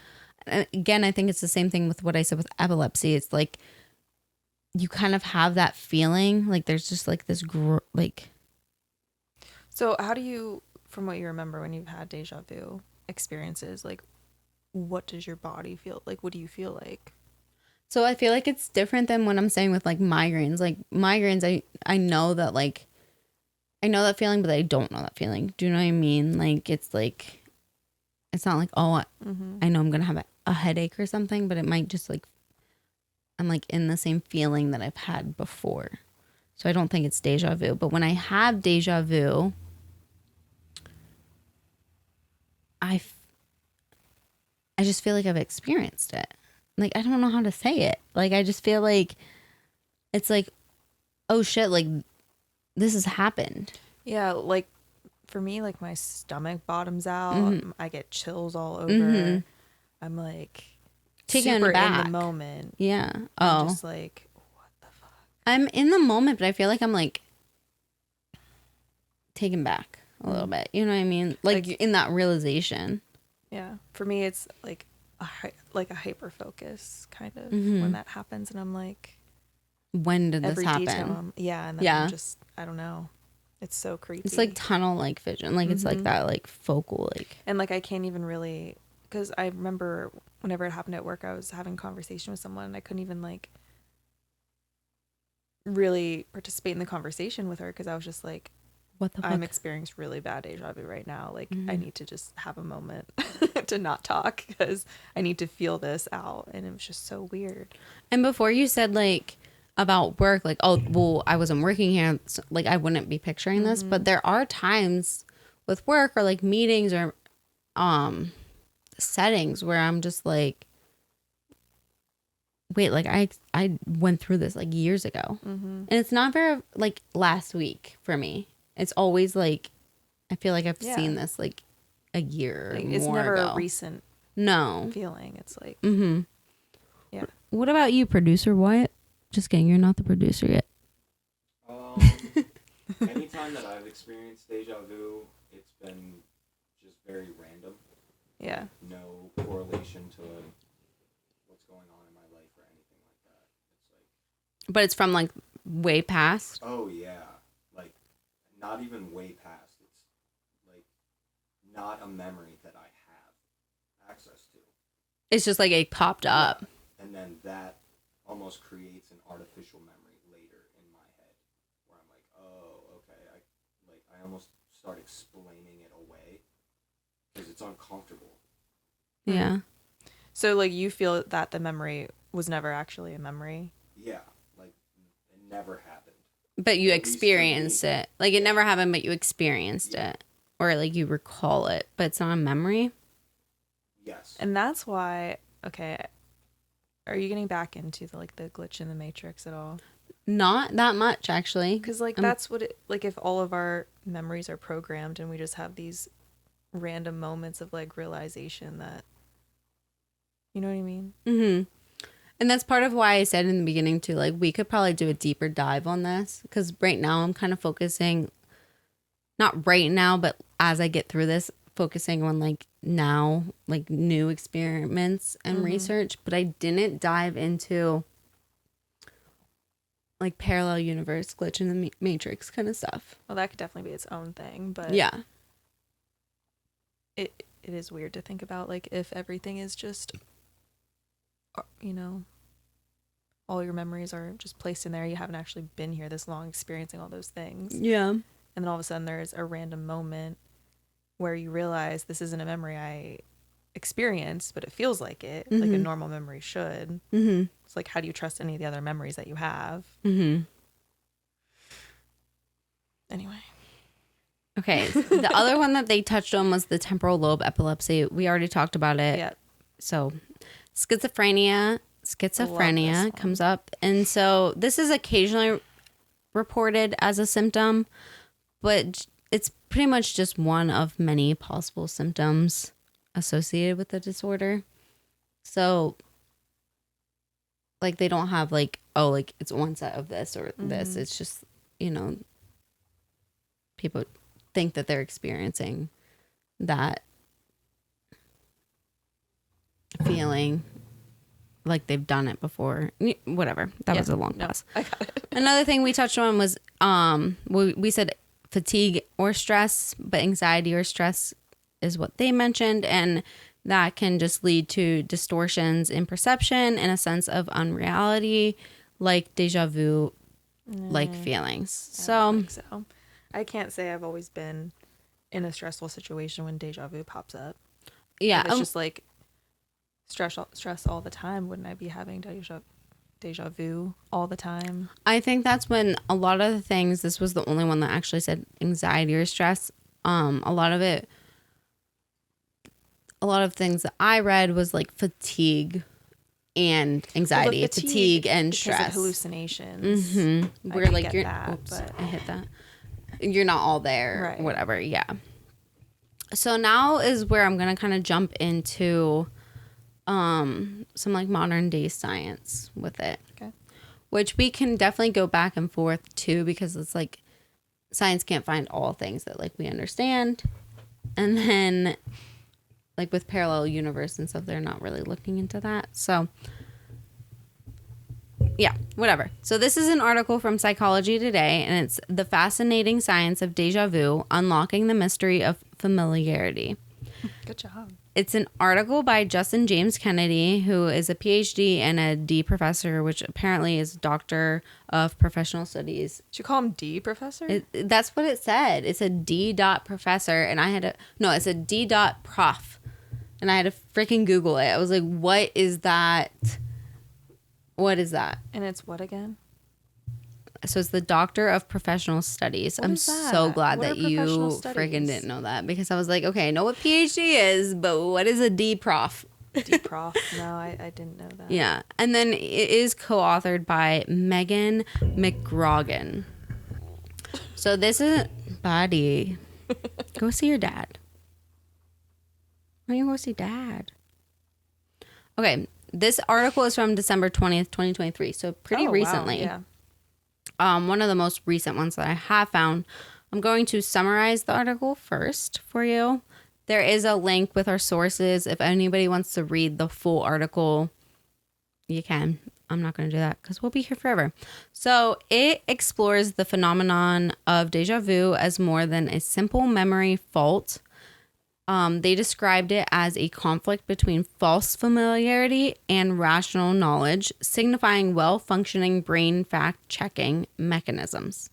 And again, I think it's the same thing with what I said with epilepsy. It's like you kind of have that feeling like there's just like this So how do you, from what you remember when you've had deja vu experiences, like what does your body feel like? What do you feel like? So I feel like it's different than what I'm saying with like migraines. Like migraines, I know that like I know that feeling, but I don't know that feeling. Do you know what I mean? Like it's not like, oh, I know I'm gonna have a headache or something, but it might just like I'm like in the same feeling that I've had before. So I don't think it's deja vu. But when I have deja vu, I just feel like I've experienced it. Like I don't know how to say it. Like I just feel like it's like, oh shit, like this has happened. Yeah, like for me, like my stomach bottoms out. I get chills all over. I'm like Taken super aback. in the moment. Yeah. I'm just like, what the fuck? I'm in the moment, but I feel like I'm like taken back a little bit. You know what I mean? Like in that realization. Yeah. For me, it's like a hyper focus kind of when that happens, and I'm like, when did this every happen? detail. And then I'm just, I don't know. It's so creepy. It's like tunnel like vision. Like it's like that like focal like. And like I can't even really, because I remember whenever it happened at work, I was having a conversation with someone and I couldn't even like really participate in the conversation with her because I was just like, what the fuck? I'm experiencing really bad deja vu right now. Like I need to just have a moment to not talk because I need to feel this out. And it was just so weird. And before you said like about work, like, oh, well, I wasn't working here. So, like I wouldn't be picturing this, but there are times with work or like meetings or settings where I'm just like, wait, like I went through this like years ago. And it's not very like last week for me. It's always like I feel like I've seen this like a year Like, or it's more never ago. a recent feeling. It's like, yeah. What about you, producer Wyatt? Just kidding, you're not the producer yet. Anytime that I've experienced deja vu, it's been just very random. Yeah. No correlation to what's going on in my life or anything like that. It's like, But it's from like way past. oh yeah, like not even way past. It's like not a memory that I have access to. It's just like it popped up. Yeah. And then that almost creates an artificial memory later in my head where I'm like, oh, okay. I almost start explaining it away because it's uncomfortable. Yeah. So like you feel that the memory was never actually a memory? Yeah, like it never happened. But you At least for experienced me. it. Like it never happened, but you experienced Yeah. it. Or like you recall it, but it's not a memory. Yes. And that's why, okay, are you getting back into the glitch in the matrix at all? Not that much, actually. Because like that's what it, like if all of our memories are programmed and we just have these random moments of like realization that, you know what I mean? Mm-hmm. And that's part of why I said in the beginning too, like we could probably do a deeper dive on this because right now I'm kind of focusing, not right now, but as I get through this, focusing on like now, like new experiments and research, but I didn't dive into like parallel universe, glitch in the matrix kind of stuff. Well, that could definitely be its own thing, but Yeah. it is weird to think about like if everything is just, you know, all your memories are just placed in there. You haven't actually been here this long experiencing all those things. Yeah. And then all of a sudden there's a random moment where you realize this isn't a memory. I experience, but it feels like it, like a normal memory should. Mm-hmm. It's like, how do you trust any of the other memories that you have? Mm-hmm. Anyway. Okay. The other one that they touched on was the temporal lobe epilepsy. We already talked about it. Yeah. So schizophrenia comes up. And so this is occasionally reported as a symptom, but it's pretty much just one of many possible symptoms associated with the disorder. So like they don't have like, oh, like it's one set of this or this. It's just, you know, people think that they're experiencing that feeling like they've done it before. Whatever. That was a long pause. I got it. Another thing we touched on was we said fatigue or stress, but anxiety or stress is what they mentioned, and that can just lead to distortions in perception and a sense of unreality, like déjà vu like feelings. I don't think so. I can't say I've always been in a stressful situation when déjà vu pops up. Yeah, if it's just like stress all the time, wouldn't I be having déjà vu all the time? I think that's when a lot of the things, this was the only one that actually said anxiety or stress. A lot of things that I read was like fatigue and anxiety, Well, fatigue and because stress. of hallucinations. Mm-hmm. I Where can like get you're, that, oops, but- I hit that. You're not all there, Right. whatever. Yeah. So now is where I'm gonna kind of jump into some like modern day science with it. Okay. Which we can definitely go back and forth too, because it's like science can't find all things that like we understand. And then like with parallel universe and stuff, they're not really looking into that. So yeah, whatever. So this is an article from Psychology Today, and it's The Fascinating Science of Déjà Vu, Unlocking the Mystery of Familiarity. Good job. It's an article by Justin James Kennedy, who is a PhD and a D professor, which apparently is Doctor of Professional Studies. Did you call him D professor? That's what it said. It's a D. Professor, and I had to, no, it's a D. Prof. And I had to freaking Google it. I was like, what is that? What is that? And it's what again? So it's the Doctor of Professional Studies. What I'm is that? so glad What that are you professional freaking studies? didn't know that, because I was like, okay, I know what PhD is, but what is a D Prof? D prof. No, I didn't know that. Yeah. And then it is co-authored by Megan McGrogan. So this is, buddy, go see your dad. Why don't you go see dad? Okay. This article is from December 20th, 2023. So pretty recently. Wow, yeah. One of the most recent ones that I have found. I'm going to summarize the article first for you. There is a link with our sources. If anybody wants to read the full article, you can. I'm not going to do that because we'll be here forever. So it explores the phenomenon of déjà vu as more than a simple memory fault. They described it as a conflict between false familiarity and rational knowledge, signifying well-functioning brain fact-checking mechanisms.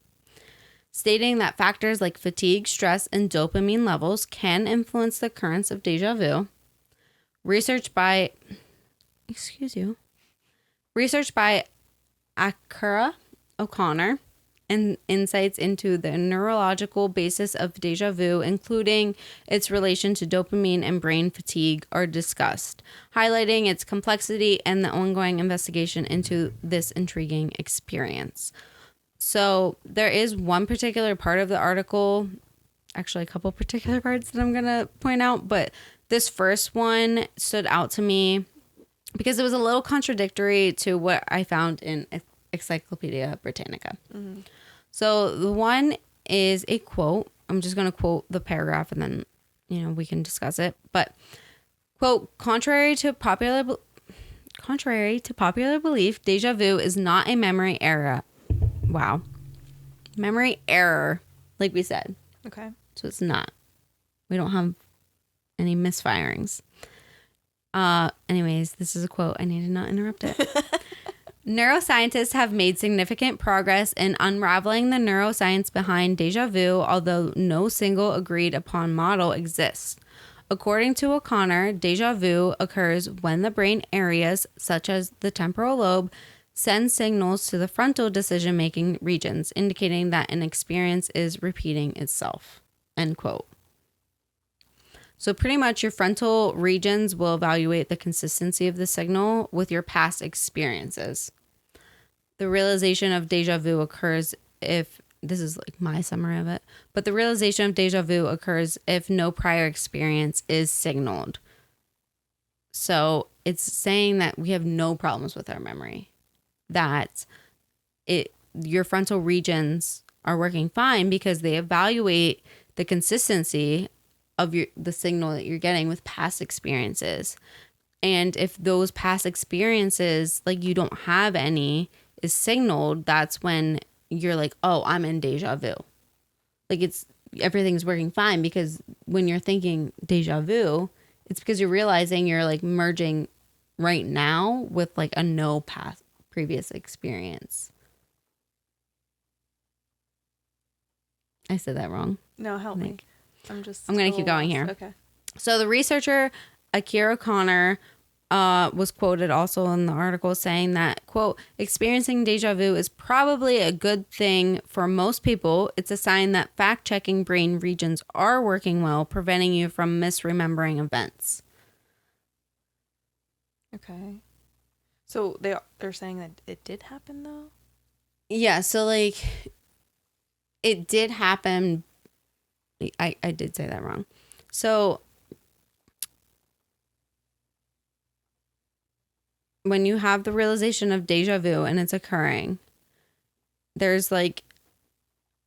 Stating that factors like fatigue, stress, and dopamine levels can influence the occurrence of déjà vu. Research by Akira O'Connor and insights into the neurological basis of déjà vu, including its relation to dopamine and brain fatigue, are discussed, highlighting its complexity and the ongoing investigation into this intriguing experience. So there is one particular part of the article, actually a couple particular parts that I'm going to point out, but this first one stood out to me because it was a little contradictory to what I found in Encyclopedia Britannica. Mm-hmm. So the one is a quote. I'm just going to quote the paragraph and then, we can discuss it. But, quote, contrary to popular belief, déjà vu is not a memory error. Wow. Memory error, like we said. Okay. So it's not. We don't have any misfirings. Anyways, this is a quote. I need to not interrupt it. Neuroscientists have made significant progress in unraveling the neuroscience behind déjà vu, although no single agreed upon model exists. according to O'Connor, déjà vu occurs when the brain areas, such as the temporal lobe, send signals to the frontal decision-making regions, indicating that an experience is repeating itself. End quote. So pretty much your frontal regions will evaluate the consistency of the signal with your past experiences. The realization of déjà vu occurs if, this is like my summary of it, but the realization of déjà vu occurs if no prior experience is signaled. So it's saying that we have no problems with our memory, that your frontal regions are working fine because they evaluate the consistency of the signal that you're getting with past experiences. And if those past experiences, like you don't have any, is signaled, that's when you're like, oh, I'm in déjà vu. Like everything's working fine, because when you're thinking déjà vu, it's because you're realizing you're like merging right now with like a no past previous experience. I said that wrong. No, help me. I'm going to keep going here. Okay. So the researcher, Akira O'Connor, was quoted also in the article saying that, quote, experiencing déjà vu is probably a good thing for most people. It's a sign that fact-checking brain regions are working well, preventing you from misremembering events. Okay. So they're saying that it did happen, though? Yeah, so like it did happen. I did say that wrong. So when you have the realization of déjà vu and it's occurring, there's like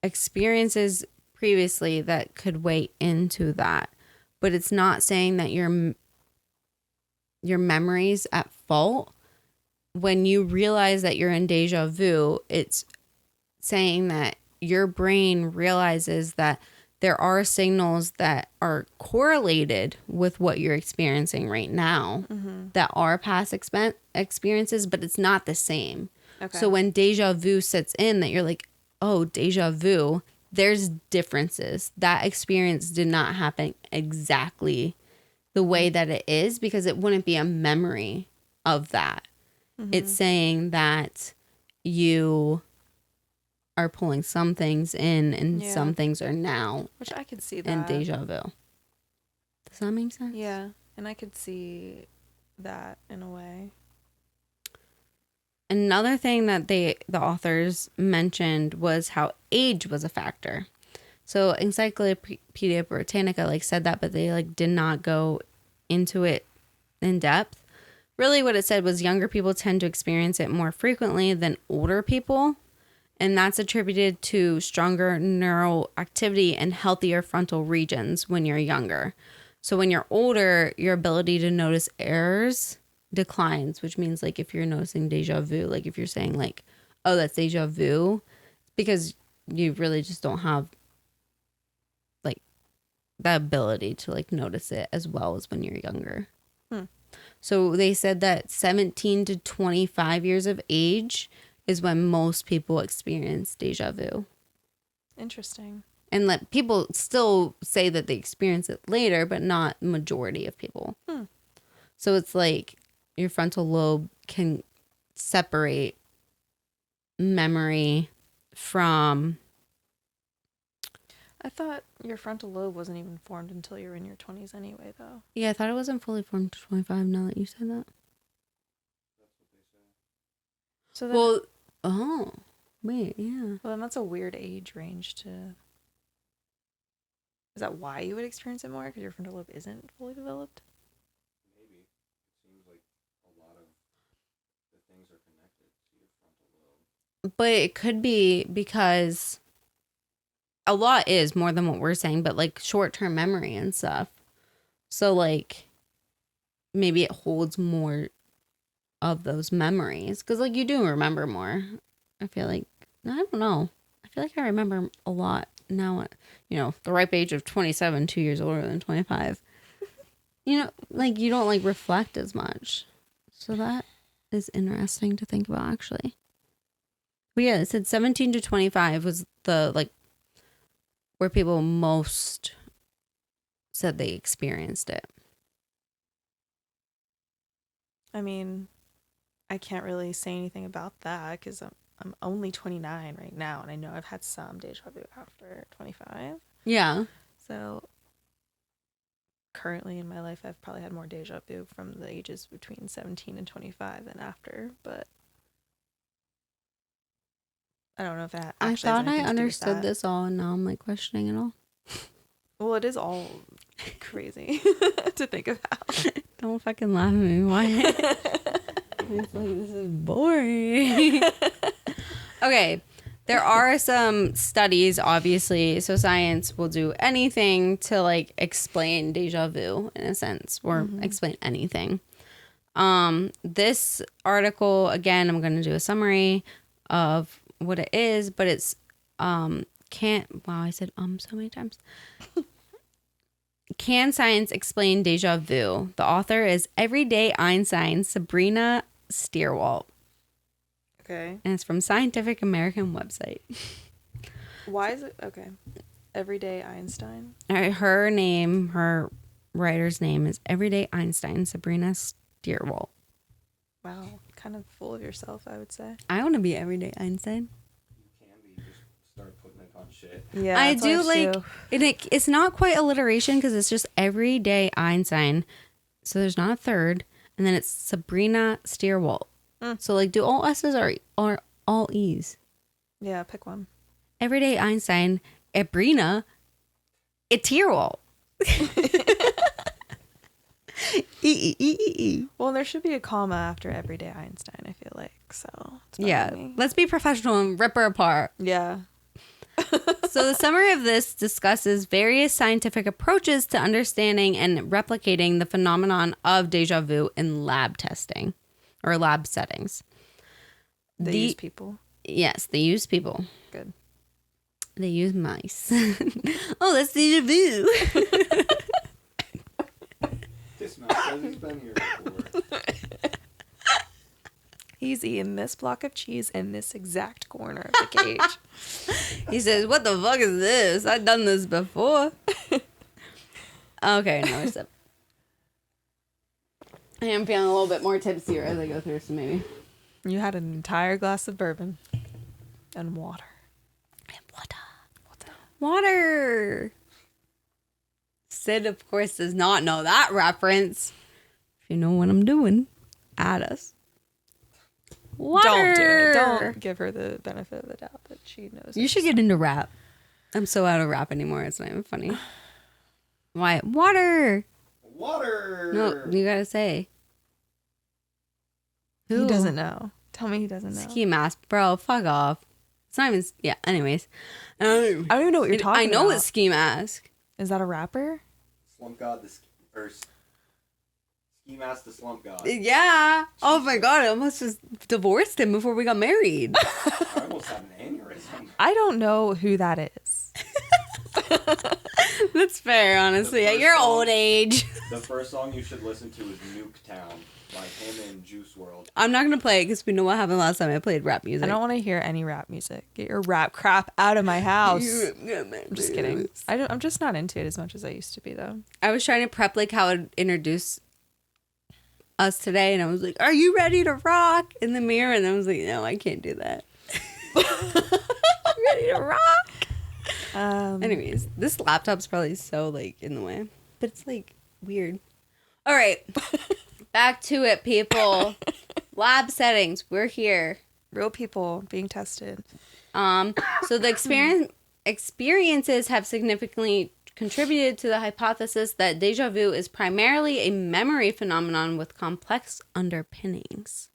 experiences previously that could weigh into that, but it's not saying that your memory's at fault. When you realize that you're in déjà vu, it's saying that your brain realizes that there are signals that are correlated with what you're experiencing right now, that are past experiences, but it's not the same. Okay. So when déjà vu sets in, that you're like, oh, déjà vu, there's differences. That experience did not happen exactly the way that it is, because it wouldn't be a memory of that. It's saying that you are pulling some things in and some things are now, which I could see that in déjà vu. Does that make sense? Yeah, and I could see that in a way. Another thing that the authors mentioned was how age was a factor. So Encyclopedia Britannica like said that, but they like did not go into it in depth. Really what it said was younger people tend to experience it more frequently than older people. And that's attributed to stronger neural activity and healthier frontal regions when you're younger. So when you're older, your ability to notice errors declines, which means like if you're noticing déjà vu, like if you're saying like, oh, that's déjà vu, because you really just don't have like the ability to like notice it as well as when you're younger. So they said that 17 to 25 years of age is when most people experience déjà vu. Interesting. And let people still say that they experience it later, but not majority of people. So it's like your frontal lobe can separate memory from... I thought your frontal lobe wasn't even formed until you're in your 20s anyway, though. Yeah, I thought it wasn't fully formed to 25 now that you said that. That's what they say. So then, oh, wait, yeah. Well, then that's a weird age range to... Is that why you would experience it more? Because your frontal lobe isn't fully developed? Maybe. It seems like a lot of the things are connected to your frontal lobe. But it could be because a lot is more than what we're saying, but like short-term memory and stuff. So like maybe it holds more of those memories, because like you do remember more. I feel like, I don't know. I feel like I remember a lot now at, the ripe age of 27, 2 years older than 25. Like you don't like reflect as much. So that is interesting to think about, actually. But yeah, it said 17 to 25 was the like where people most said they experienced it. I mean, I can't really say anything about that because I'm only 29 right now, and I know I've had some deja vu after 25. Yeah. So currently in my life, I've probably had more deja vu from the ages between 17 and 25 than after, but I don't know if that I actually has thought I anything to do with understood that. this all, and now I'm like questioning it all. Well, it is all crazy to think about. Don't fucking laugh at me. Why? It's like, this is boring. Okay. There are some studies, obviously. So science will do anything to like explain deja vu in a sense, or explain anything. This article, again, I'm going to do a summary of what it is, but it's wow, I said so many times. Can Science Explain Deja Vu? The author is Everyday Einstein Sabrina Stierwalt. Okay. And it's from Scientific American website. Why is it? Okay. Everyday Einstein. Her name, her writer's name is Everyday Einstein Sabrina Stierwalt. Wow. Kind of full of yourself, I would say. I want to be Everyday Einstein. You can be. Just start putting it on shit. Yeah. I that's what do should like, and it's not quite alliteration because it's just Everyday Einstein. So there's not a third. And then it's Sabrina Stierwalt. So like, do all S's are all E's? Yeah, pick one. Everyday Einstein, Sabrina Stierwalt. Well, there should be a comma after Everyday Einstein, I feel like. So, it's Yeah, bothering me. let's be professional and rip her apart. Yeah. So the summary of this discusses various scientific approaches to understanding and replicating the phenomenon of deja vu in lab testing or lab settings. They use people. Yes, they use people. Good. They use mice. Oh, that's deja vu. This man says he's been here before. He's eating this block of cheese in this exact corner of the cage. He says, "What the fuck is this? I've done this before." Okay, another sip. I am feeling a little bit more tipsier as I go through, so maybe. You had an entire glass of bourbon and water. Water. Sid, of course, does not know that reference. If you know what I'm doing, add us. Water. Don't do it. Don't give her the benefit of the doubt that she knows. You should get into rap. I'm so out of rap anymore. It's not even funny. Why? Water. Water. No, you gotta say. He doesn't know. Tell me he doesn't know. Ski mask, bro. Fuck off. It's not even. Yeah. Anyways, I don't even know what you're talking about. I know it's ski mask. Is that a rapper? Slump God, Ski Mask, the Slump God. Yeah. Oh my god. I almost just divorced him before we got married. I almost had an aneurysm. I don't know who that is. That's fair, honestly. At your old age. The first song you should listen to is Nuketown by him and Juice WRLD. I'm not gonna play it because we know what happened last time I played rap music. I don't want to hear any rap music. Get your rap crap out of my house. I'm just kidding. I'm just not into it as much as I used to be, though. I was trying to prep like how I'd introduce us today, and I was like, "Are you ready to rock?" in the mirror, and I was like, "No, I can't do that." Ready to rock. Anyways, this laptop's probably so like in the way, but it's like weird. All right, back to it, people. Lab settings. We're here. Real people being tested. So the experiences have significantly contributed to the hypothesis that deja vu is primarily a memory phenomenon with complex underpinnings.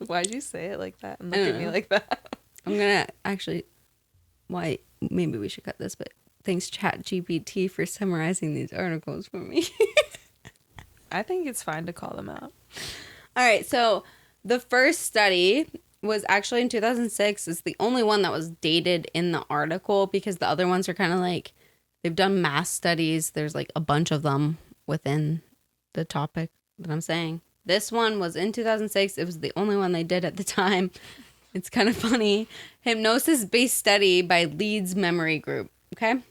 Why'd you say it like that and look at me like that? I'm gonna actually. Why? Maybe we should cut this, but thanks ChatGPT for summarizing these articles for me. I think it's fine to call them out. All right, so the first study was actually in 2006. It's the only one that was dated in the article because the other ones are kind of like, they've done mass studies. There's like a bunch of them within the topic that I'm saying. This one was in 2006. It was the only one they did at the time. It's kind of funny. Hypnosis-based study by Leeds Memory Group. Okay?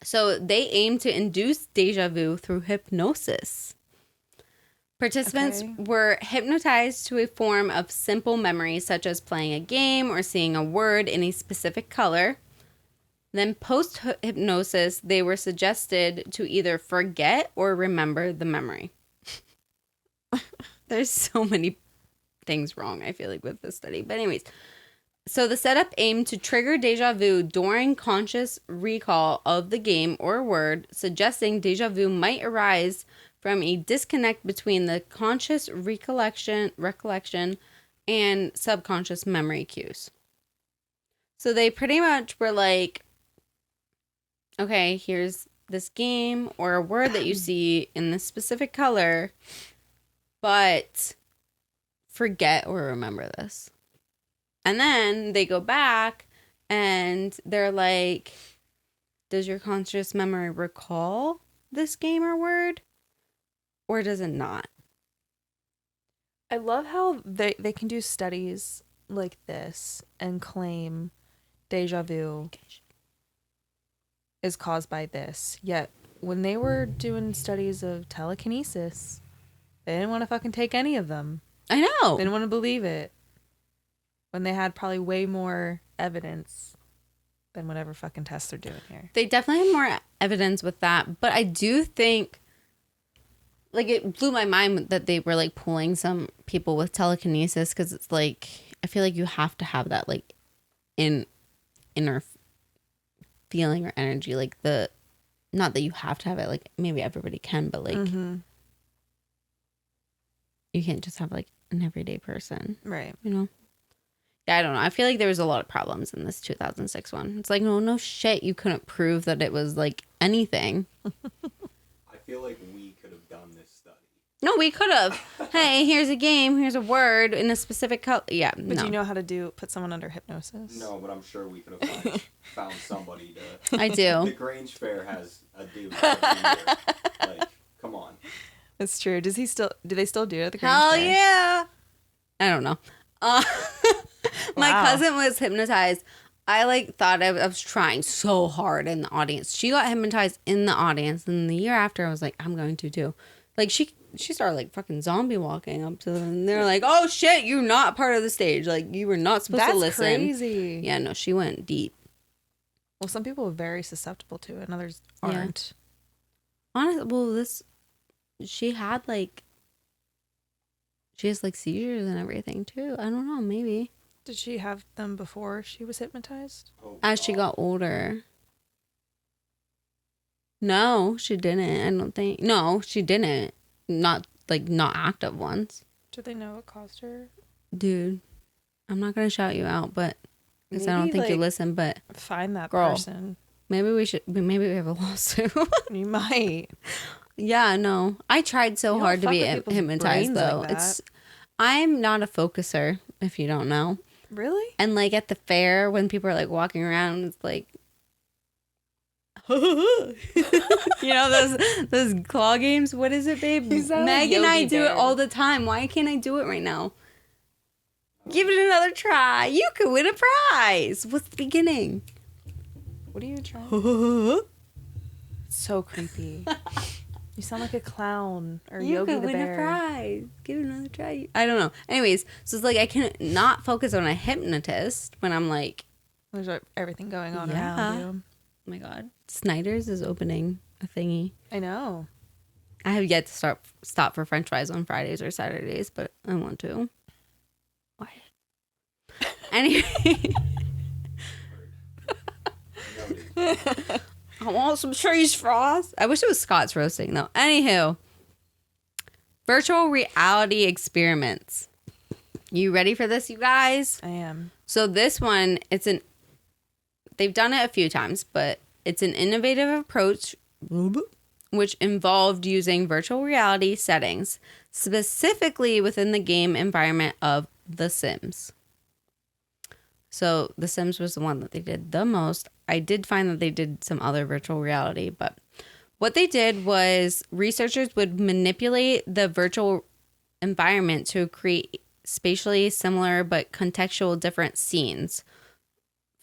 So they aim to induce deja vu through hypnosis. Participants were hypnotized to a form of simple memories, such as playing a game or seeing a word in a specific color. Then post-hypnosis, they were suggested to either forget or remember the memory. There's so many things wrong, I feel like, with this study. But anyways, so the setup aimed to trigger deja vu during conscious recall of the game or word, suggesting deja vu might arise from a disconnect between the conscious recollection and subconscious memory cues. So they pretty much were like, okay, here's this game or a word that you see in this specific color, but forget or remember this. And then they go back and they're like, does your conscious memory recall this game or word? Or does it not? I love how they can do studies like this and claim deja vu is caused by this. Yet when they were doing studies of telekinesis, they didn't want to fucking take any of them. I know. They didn't want to believe it. When they had probably way more evidence than whatever fucking tests they're doing here. They definitely have more evidence with that. But I do think, like, it blew my mind that they were, like, pulling some people with telekinesis, because it's, like, I feel like you have to have that, like, inner feeling or energy. Like, not that you have to have it, like, maybe everybody can, but, like, you can't just have, like, an everyday person. Right. You know? Yeah, I don't know. I feel like there was a lot of problems in this 2006 one. It's like, no shit. You couldn't prove that it was, like, anything. I feel like we could have done this study. No, we could have. Hey, here's a game. Here's a word in a specific color. Yeah, but do you know how to put someone under hypnosis? No, but I'm sure we could have found somebody to. I do. The Grange Fair has a dude every year. Like, come on. That's true. Do they still do it at the Grange Hell Fair? yeah. I don't know. My Wow. cousin was hypnotized. I like thought I was trying so hard in the audience. She got hypnotized in the audience, and the year after I was like, I'm going to too. Like she started like fucking zombie walking up to them, and they're like, "Oh shit, you're not part of the stage. Like you were not supposed to listen." That's crazy. Yeah, no, she went deep. Well, some people are very susceptible to it, and others aren't. Honestly, well, she has like seizures and everything too. I don't know, maybe. Did she have them before she was hypnotized? As she got older. No, she didn't. I don't think. No, she didn't. Not active ones. Do they know what caused her? Dude, I'm not gonna shout you out, but because I don't think you listen. But find that girl, person. Maybe we should. Maybe we have a lawsuit. You might. Yeah, no. I tried so hard to be hypnotized though. Like that. I'm not a focuser, if you don't know. Really? And like at the fair, when people are like walking around, it's like, you know those claw games. What is it, babe? Meg and I do it all the time. Why can't I do it right now? Give it another try. You could win a prize. What's the beginning? What are you trying? So creepy. You sound like a clown or Yogi the Bear. You could win a prize. Give it another try. I don't know. Anyways, so it's like I can not focus on a hypnotist when I'm like, there's everything going on around you. Oh my God. Snyder's is opening a thingy. I know. I have yet to stop for French fries on Fridays or Saturdays, but I want to. Why? Anyway. I want some cheese fries. I wish it was Scott's roasting though. Anywho. Virtual reality experiments. You ready for this, you guys? I am. So this one, they've done it a few times, but it's an innovative approach which involved using virtual reality settings, specifically within the game environment of The Sims. So The Sims was the one that they did the most. I did find that they did some other virtual reality, but what they did was researchers would manipulate the virtual environment to create spatially similar but contextual different scenes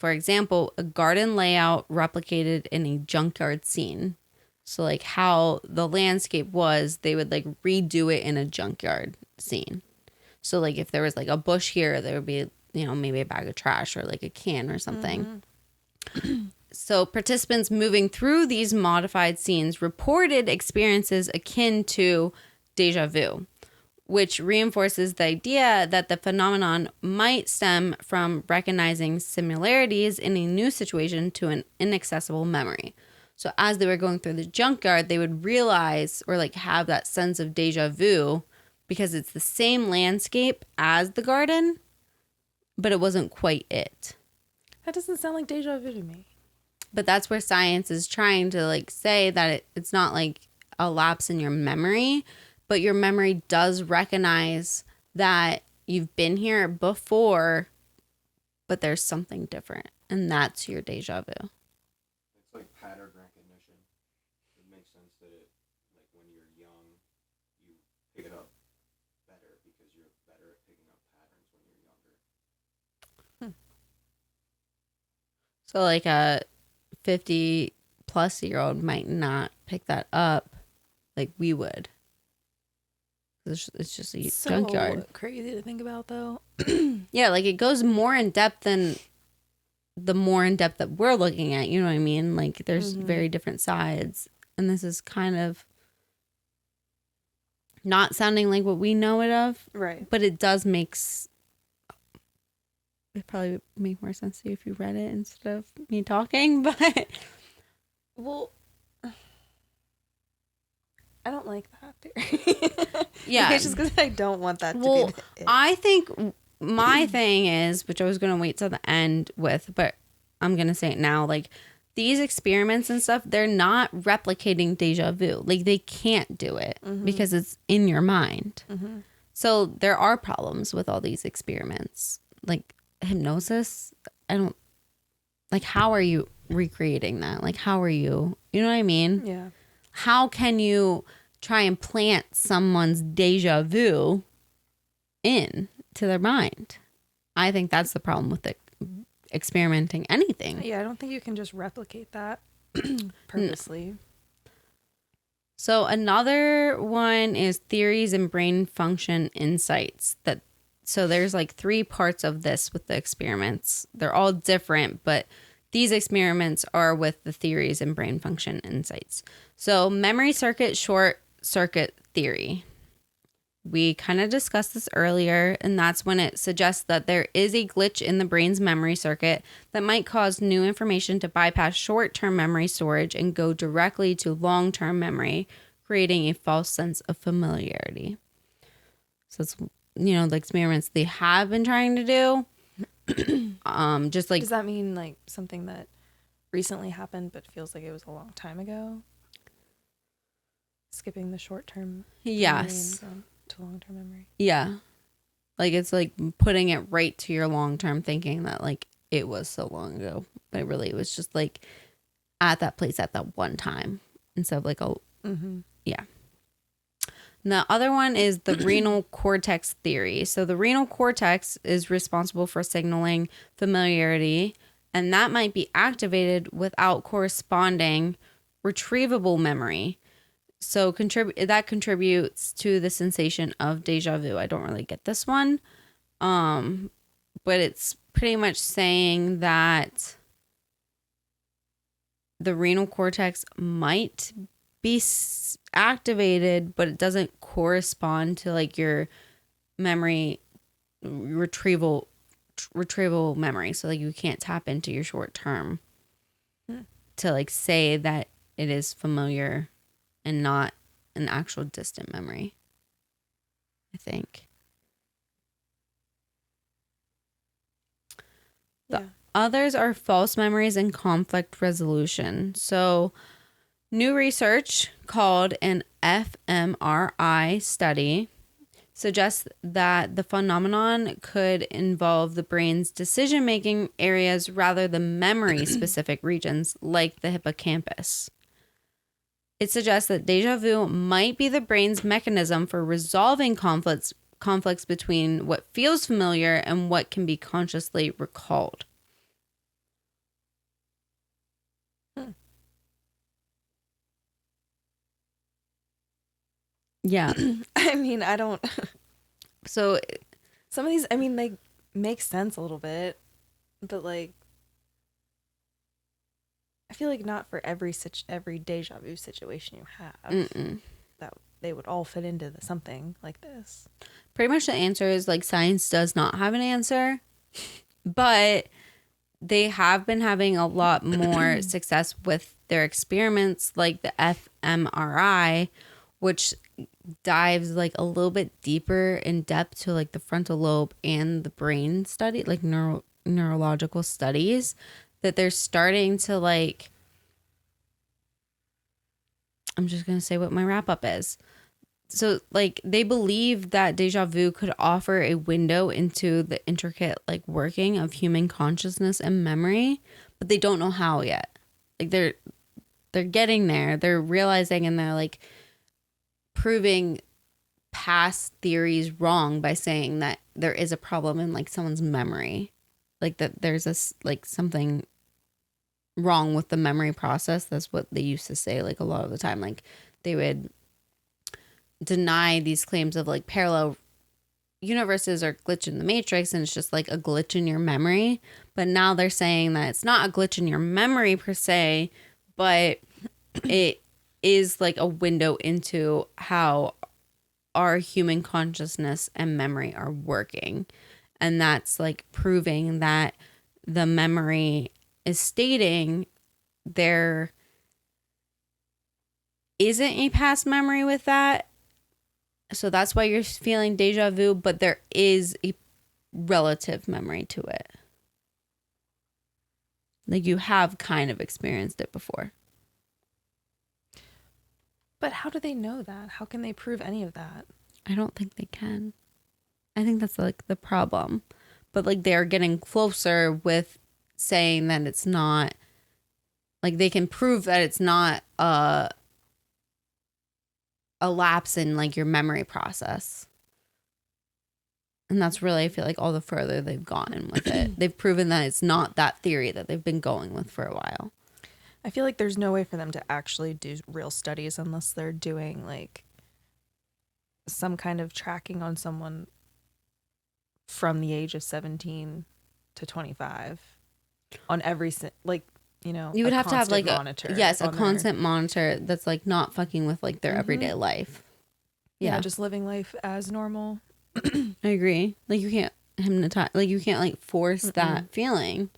For example, a garden layout replicated in a junkyard scene. So like how the landscape was, they would like redo it in a junkyard scene. So like if there was like a bush here, there would be, you know, maybe a bag of trash or like a can or something. So participants moving through these modified scenes reported experiences akin to déjà vu, which reinforces the idea that the phenomenon might stem from recognizing similarities in a new situation to an inaccessible memory. So as they were going through the junkyard, they would realize or like have that sense of déjà vu because it's the same landscape as the garden, but it wasn't quite it. That doesn't sound like déjà vu to me. But that's where science is trying to like say that it's not like a lapse in your memory, but your memory does recognize that you've been here before, but there's something different. And that's your déjà vu. It's like pattern recognition. It makes sense that it, like when you're young, you pick it up better because you're better at picking up patterns when you're younger. So like a 50-plus-year-old might not pick that up like we would. It's just a junkyard. Crazy to think about, though. Yeah, like it goes more in depth than the more in depth that we're looking at. You know what I mean? Like there's very different sides, and this is kind of not sounding like what we know it of, Right. but it does it probably would make more sense to you if you read it instead of me talking. But Well, I don't like that theory. yeah, It's just because I don't want that to well, be it. I think my thing is, which I was going to wait till the end with, but I'm going to say it now, like these experiments and stuff, they're not replicating déjà vu. Like they can't do it because it's in your mind. So there are problems with all these experiments. Like hypnosis, I don't, like how are you recreating that? Like how are you, you know what I mean? Yeah. How can you try and plant someone's déjà vu in to their mind? I think that's the problem with experimenting anything. Yeah, I don't think you can just replicate that purposely. So another one is theories and brain function insights. So there's like 3 parts of this with the experiments. They're all different, but these experiments are with the theories and brain function insights. So memory circuit short circuit theory. We kind of discussed this earlier, and that's when it suggests that there is a glitch in the brain's memory circuit that might cause new information to bypass short-term memory storage and go directly to long-term memory, creating a false sense of familiarity. So it's, you know, the experiments they have been trying to do. Just like, Does that mean like something that recently happened but feels like it was a long time ago? Skipping the short-term yes. memory and to long-term memory. Yeah. Like it's like putting it right to your long-term thinking that like it was so long ago, but really it was just like at that place at that one time instead of like yeah. And the other one is the renal cortex theory. So the renal cortex is responsible for signaling familiarity, and that might be activated without corresponding retrievable memory. So that contributes to the sensation of déjà vu. I don't really get this one, but it's pretty much saying that the renal cortex might be activated, but it doesn't correspond to like your memory retrieval memory. So like you can't tap into your short term to like say that it is familiar and not an actual distant memory, I think. The others are false memories and conflict resolution. So new research called an fMRI study suggests that the phenomenon could involve the brain's decision-making areas rather than memory-specific regions like the hippocampus. It suggests that déjà vu might be the brain's mechanism for resolving conflicts between what feels familiar and what can be consciously recalled. Yeah. I mean, I don't. So Some of these, I mean, they make sense a little bit, but like, I feel like not for every deja vu situation you have that they would all fit into something like this. pretty much the answer is like science does not have an answer, but they have been having a lot more success with their experiments like the fMRI, which dives like a little bit deeper in depth to like the frontal lobe and the brain study, like neurological studies, that they're starting to like, I'm just going to say what my wrap up is. So like they believe that deja vu could offer a window into the intricate like working of human consciousness and memory, but they don't know how yet. Like they're getting there. They're realizing and they're like proving past theories wrong by saying that there is a problem in like someone's memory. Like that there's like something wrong with the memory process. That's what they used to say like a lot of the time. Like they would deny these claims of like parallel universes or glitch in the matrix, and it's just like a glitch in your memory. But now they're saying that it's not a glitch in your memory per se, but it is like a window into how our human consciousness and memory are working. And that's like proving that the memory is stating there isn't a past memory with that. So that's why you're feeling deja vu, but there is a relative memory to it. Like you have kind of experienced it before. But how do they know that? How can they prove any of that? I don't think they can. I think that's like the problem. But like they're getting closer with saying that it's not, like they can prove that it's not a lapse in like your memory process. And that's really, I feel like, all the further they've gotten with it. They've proven that it's not that theory that they've been going with for a while. I feel like there's no way for them to actually do real studies unless they're doing like some kind of tracking on someone from the age of 17 to 25 on every, like, you know, You would have to have like monitor. A constant monitor that's like not fucking with like their everyday life. Yeah, just living life as normal. I agree. Like you can't hypnotize, like you can't like force that feeling,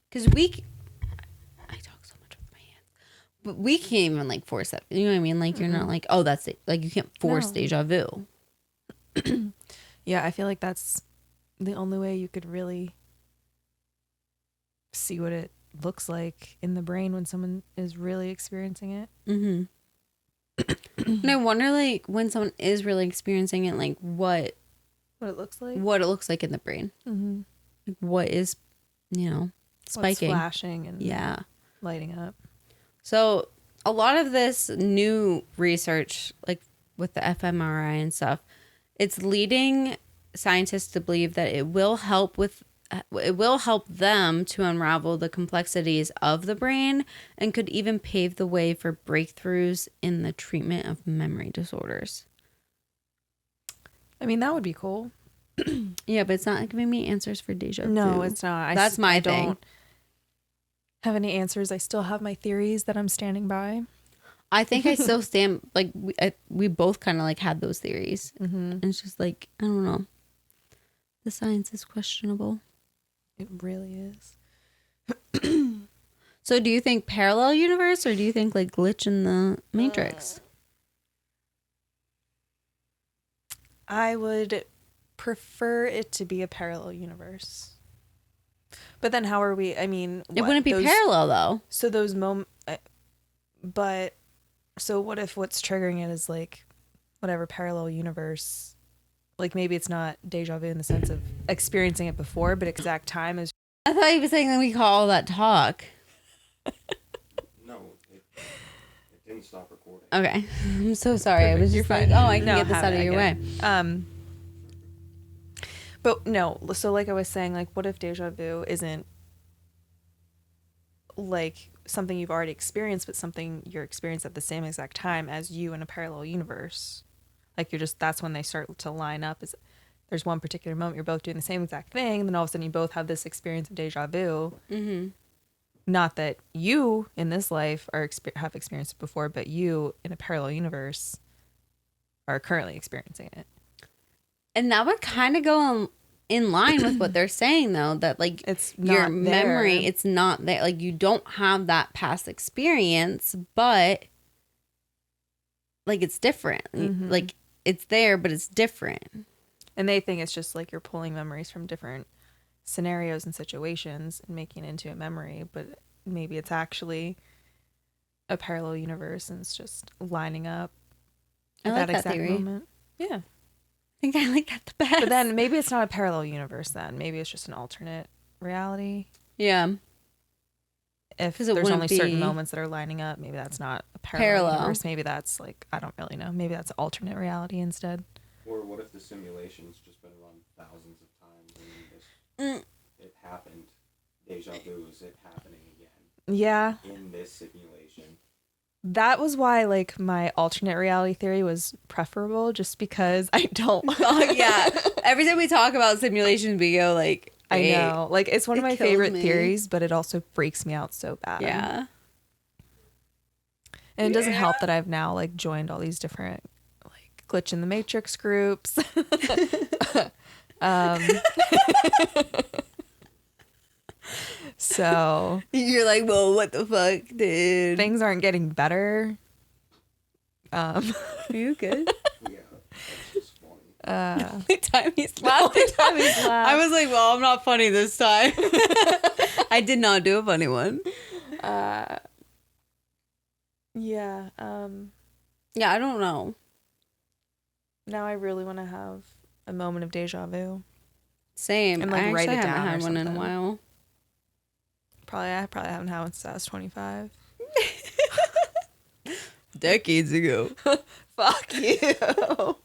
because I talk so much with my hands, but we can't even like force that. You know what I mean? Like you're not like, oh, that's it. Like you can't force deja vu. Yeah, I feel like that's the only way you could really see what it looks like in the brain when someone is really experiencing it. And I wonder, like, when someone is really experiencing it, like what it looks like, in the brain. Like, what is, you know, spiking, what's flashing and lighting up. So a lot of this new research, like with the fMRI and stuff, it's leading scientists to believe that it will help them to unravel the complexities of the brain and could even pave the way for breakthroughs in the treatment of memory disorders. I mean, that would be cool. Yeah, but it's not giving me answers for deja vu. No, it's not. That's my thing. I don't have any answers. I still have my theories that I'm standing by. I think I still stand, like, we both kind of like had those theories. And it's just like, I don't know. The science is questionable. It really is. So do you think parallel universe, or do you think like glitch in the matrix? I would prefer it to be a parallel universe. But then how are we, I mean... It wouldn't be parallel though. So those but, so what if what's triggering it is like, whatever parallel universe, like maybe it's not deja vu in the sense of experiencing it before, but exact time is... I thought you were saying that we call all that talk. No, it didn't stop recording. Okay. I'm so sorry. Perfect. I was just like, oh, I can get this out of your way. But no, so like I was saying, like what if deja vu isn't like something you've already experienced, but something you're experienced at the same exact time as you in a parallel universe? Like that's when they start to line up. Is there's one particular moment you're both doing the same exact thing, and then all of a sudden you both have this experience of deja vu. Mm-hmm. Not that you in this life have experienced it before, but you in a parallel universe are currently experiencing it. And that would kind of go in line with what they're saying, though, that like It's your not memory, there. it's not there. Like you don't have that past experience, but like it's different. Mm-hmm. Like it's there, but it's different. And they think it's just like you're pulling memories from different scenarios and situations and making it into a memory, but maybe it's actually a parallel universe and it's just lining up I at like that that exact theory. moment. Yeah. I think I like that the best. But then maybe it's not a parallel universe then. Maybe it's just an alternate reality. yeah. If 'Cause it there's wouldn't only certain be moments that are lining up, maybe that's not a parallel universe. Maybe that's like, I don't really know. Maybe that's alternate reality instead. Or what if the simulation's just been run thousands of times and it happened? Deja vu, is it happening again? Yeah. In this simulation. That was why like my alternate reality theory was preferable, just because I don't. Oh yeah. Every time we talk about simulations, we go like, I wait. know. Like it's one of It my kills favorite me. theories, but it also freaks me out so bad. Yeah. And it doesn't help that I've now like joined all these different like glitch in the matrix groups. So You're like, well, what the fuck, dude? things aren't getting better. Are you good? Yeah, that's just funny. Only time he's laughing. I was like, well, I'm not funny this time. I did not do a funny one. Yeah. Yeah, I don't know. Now I really want to have a moment of deja vu. Same. And, like, I write actually it haven't down or had one in a something. while. I probably haven't had one since I was 25. Decades ago. Fuck you.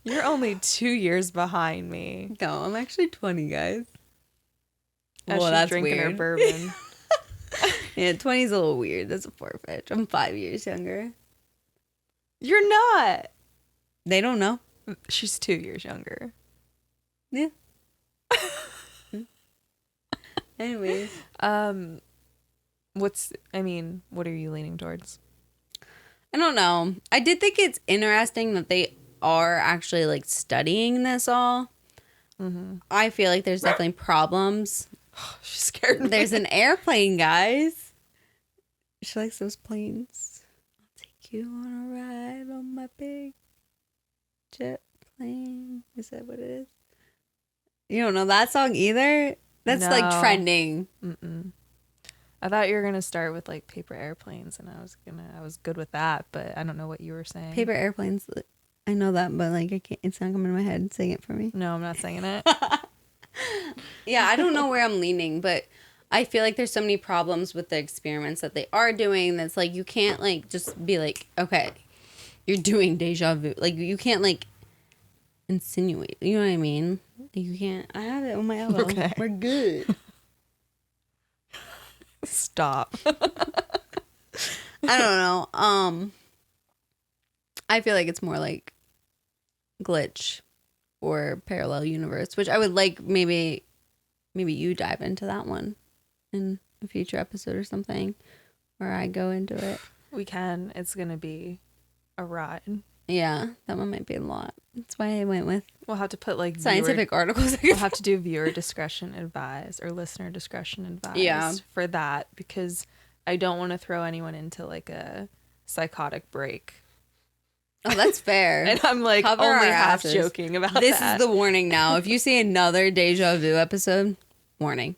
You're only 2 years behind me. No, I'm actually 20, guys. As Well, she's that's drinking her weird. bourbon. Yeah, 20 is a little weird. That's a far-fetch. I'm 5 years younger. You're not. They don't know. She's 2 years younger. Yeah. Anyways. What are you leaning towards? I don't know. I did think it's interesting that they are actually like studying this all. Mm-hmm. I feel like there's definitely problems. She scared me. There's an airplane, guys. She likes those planes. I'll take you on a ride on my big jet plane. Is that what it is? You don't know that song either? That's like No. trending. Mm-mm. I thought you were gonna start with like paper airplanes, and I was good with that, but I don't know what you were saying. Paper airplanes. I know that, but like I can't. It's not coming to my head. Sing it for me. No, I'm not singing it. Yeah, I don't know where I'm leaning, but I feel like there's so many problems with the experiments that they are doing. That's like you can't like just be like, okay, you're doing deja vu. Like you can't like insinuate. You know what I mean? Like, you can't. I have it on my elbow. Okay. We're good. Stop. I don't know. I feel like it's more like glitch or parallel universe, which I would like maybe you dive into that one in a future episode or something, where I go into it. We can. It's gonna be a ride. Yeah, that one might be a lot. That's why I went with We'll have to put like scientific articles. We'll have to do viewer discretion advised or listener discretion advised. Yeah. For that, because I don't want to throw anyone into like a psychotic break. Oh, that's fair. And I'm like Cover only our half asses. joking about This that. is the warning now. If you see another deja vu episode, warning.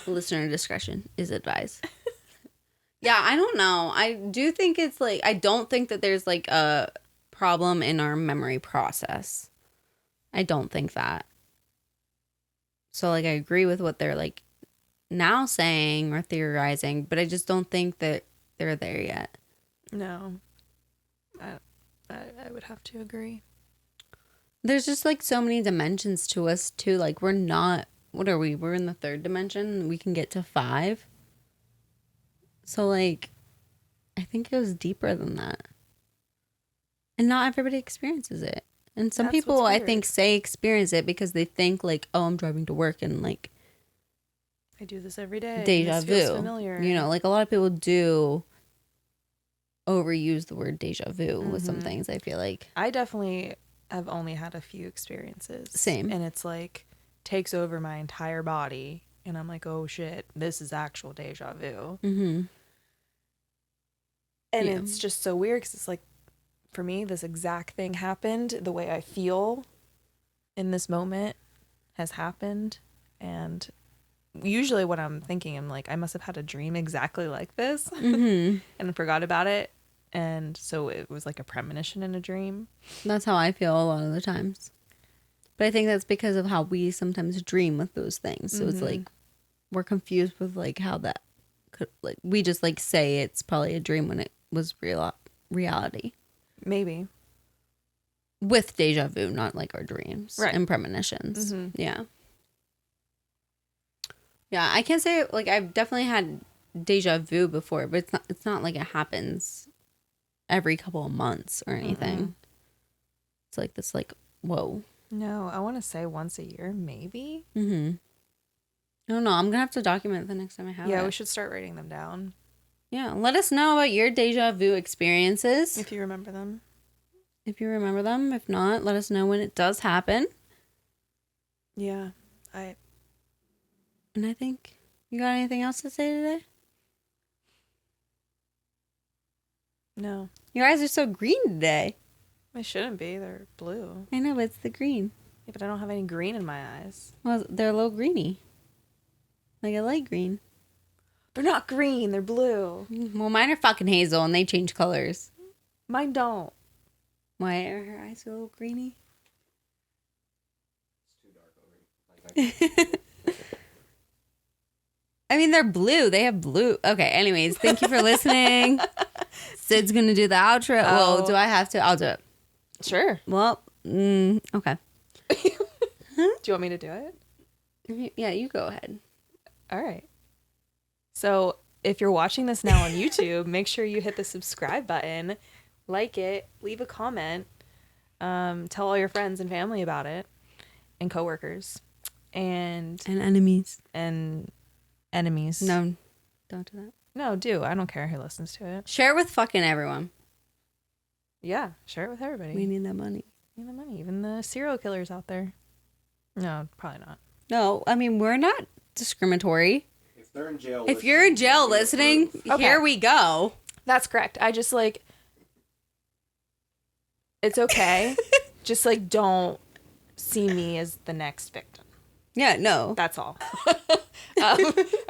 Listener discretion is advised. Yeah, I don't know. I do think it's like, I don't think that there's like a problem in our memory process. I don't think that. So like I agree with what they're like now saying or theorizing, but I just don't think that they're there yet. No. I would have to agree. There's just like so many dimensions to us too. Like we're not, what are we? We're in the third dimension. We can get to 5. So like, I think it was deeper than that. And not everybody experiences it. And some That's people, what's I weird. think, say experience it because they think like, oh, I'm driving to work and like I do this every day. deja This feels vu. familiar. You know, like a lot of people do overuse the word deja vu with some things, I feel like. I definitely have only had a few experiences. Same. And it's like takes over my entire body. And I'm like, oh shit, this is actual deja vu. Mm-hmm. And Yeah. it's just so weird because it's like, for me, this exact thing happened. The way I feel in this moment has happened. And usually what I'm thinking, I'm like, I must have had a dream exactly like this Mm-hmm. and I forgot about it. And so it was like a premonition in a dream. That's how I feel a lot of the times. But I think that's because of how we sometimes dream with those things. So it's like we're confused with like how that could, like, we just like say it's probably a dream when it was reality. Maybe. With deja vu, not like our dreams Right. and premonitions. Mhm. Yeah. Yeah, I can't say like I've definitely had deja vu before, but it's not like it happens every couple of months or anything. It's like this like whoa. No, I want to say once a year, maybe. Mm-hmm. I don't know. I'm gonna have to document the next time I have it. Yeah, we should start writing them down Yeah, let us know about your deja vu experiences if you remember them. if you remember them. If not, let us know when it does happen. Yeah, And I think you got anything else to say today? no, Your eyes are so green today. they shouldn't be. They're blue. I know, but it's the green. Yeah, but I don't have any green in my eyes. Well, they're a little greeny, like a light green. They're not green. They're blue. Well, mine are fucking hazel, and they change colors. Mine don't. Why are her eyes a little greeny? It's too dark over here. I mean, they're blue. They have blue. Okay, anyways, thank you for listening. Sid's going to do the outro. Well, do I have to? I'll do it. Sure. Well, okay. Do you want me to do it? Yeah, you go ahead. All right. So if you're watching this now on YouTube, make sure you hit the subscribe button, like it, leave a comment, tell all your friends and family about it, and coworkers, and enemies. enemies. No, don't do that. No, do. I don't care who listens to it. Share it with fucking everyone. Yeah, share it with everybody. We need that money. Need the money. Even the serial killers out there. No, probably not. No, I mean, we're not discriminatory. If they're in jail, If you're in jail listening, Okay. here we go. That's correct. I just like, it's okay. Just like, don't see me as the next victim. Yeah, no. That's all. All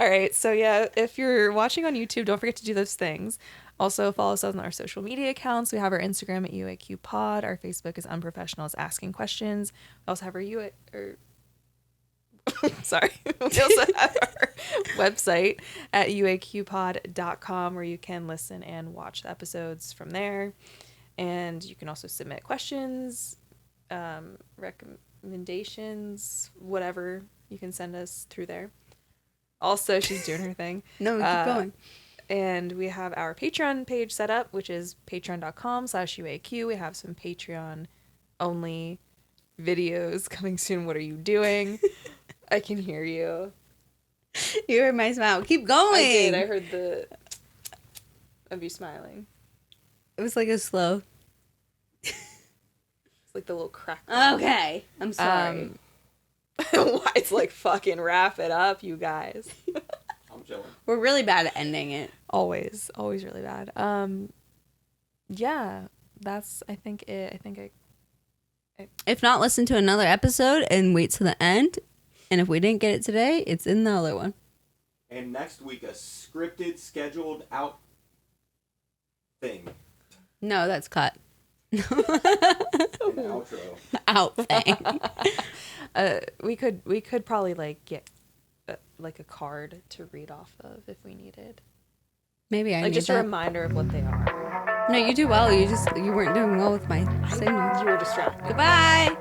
right. So yeah, if you're watching on YouTube, don't forget to do those things. Also follow us on our social media accounts. We have our Instagram at UAQ Pod. Our Facebook is Unprofessionals Asking Questions. We also have our sorry. We also have our website at uaqpod.com where you can listen and watch the episodes from there. And you can also submit questions, recommendations, whatever. You can send us through there. Also, she's doing her thing. No, keep going. And we have our Patreon page set up, which is patreon.com/UAQ. We have some Patreon only videos coming soon. What are you doing? I can hear you. You heard my smile. Keep going. I did. I heard the of you smiling. It was like a slow. It's like the little crack. Okay. I'm sorry. It's like fucking wrap it up, you guys. I'm chilling. We're really bad at ending it. Always really bad. Yeah, that's I think it. I think If not, listen to another episode and wait to the end. And if we didn't get it today, it's in the other one. And next week, a scripted, scheduled out thing. No, that's cut. An outro. Out thing. we could probably like get like a card to read off of if we needed. Maybe I Like need just that. a reminder of what they are. No, you do well. You weren't doing well with my signal. You were distracted. Goodbye.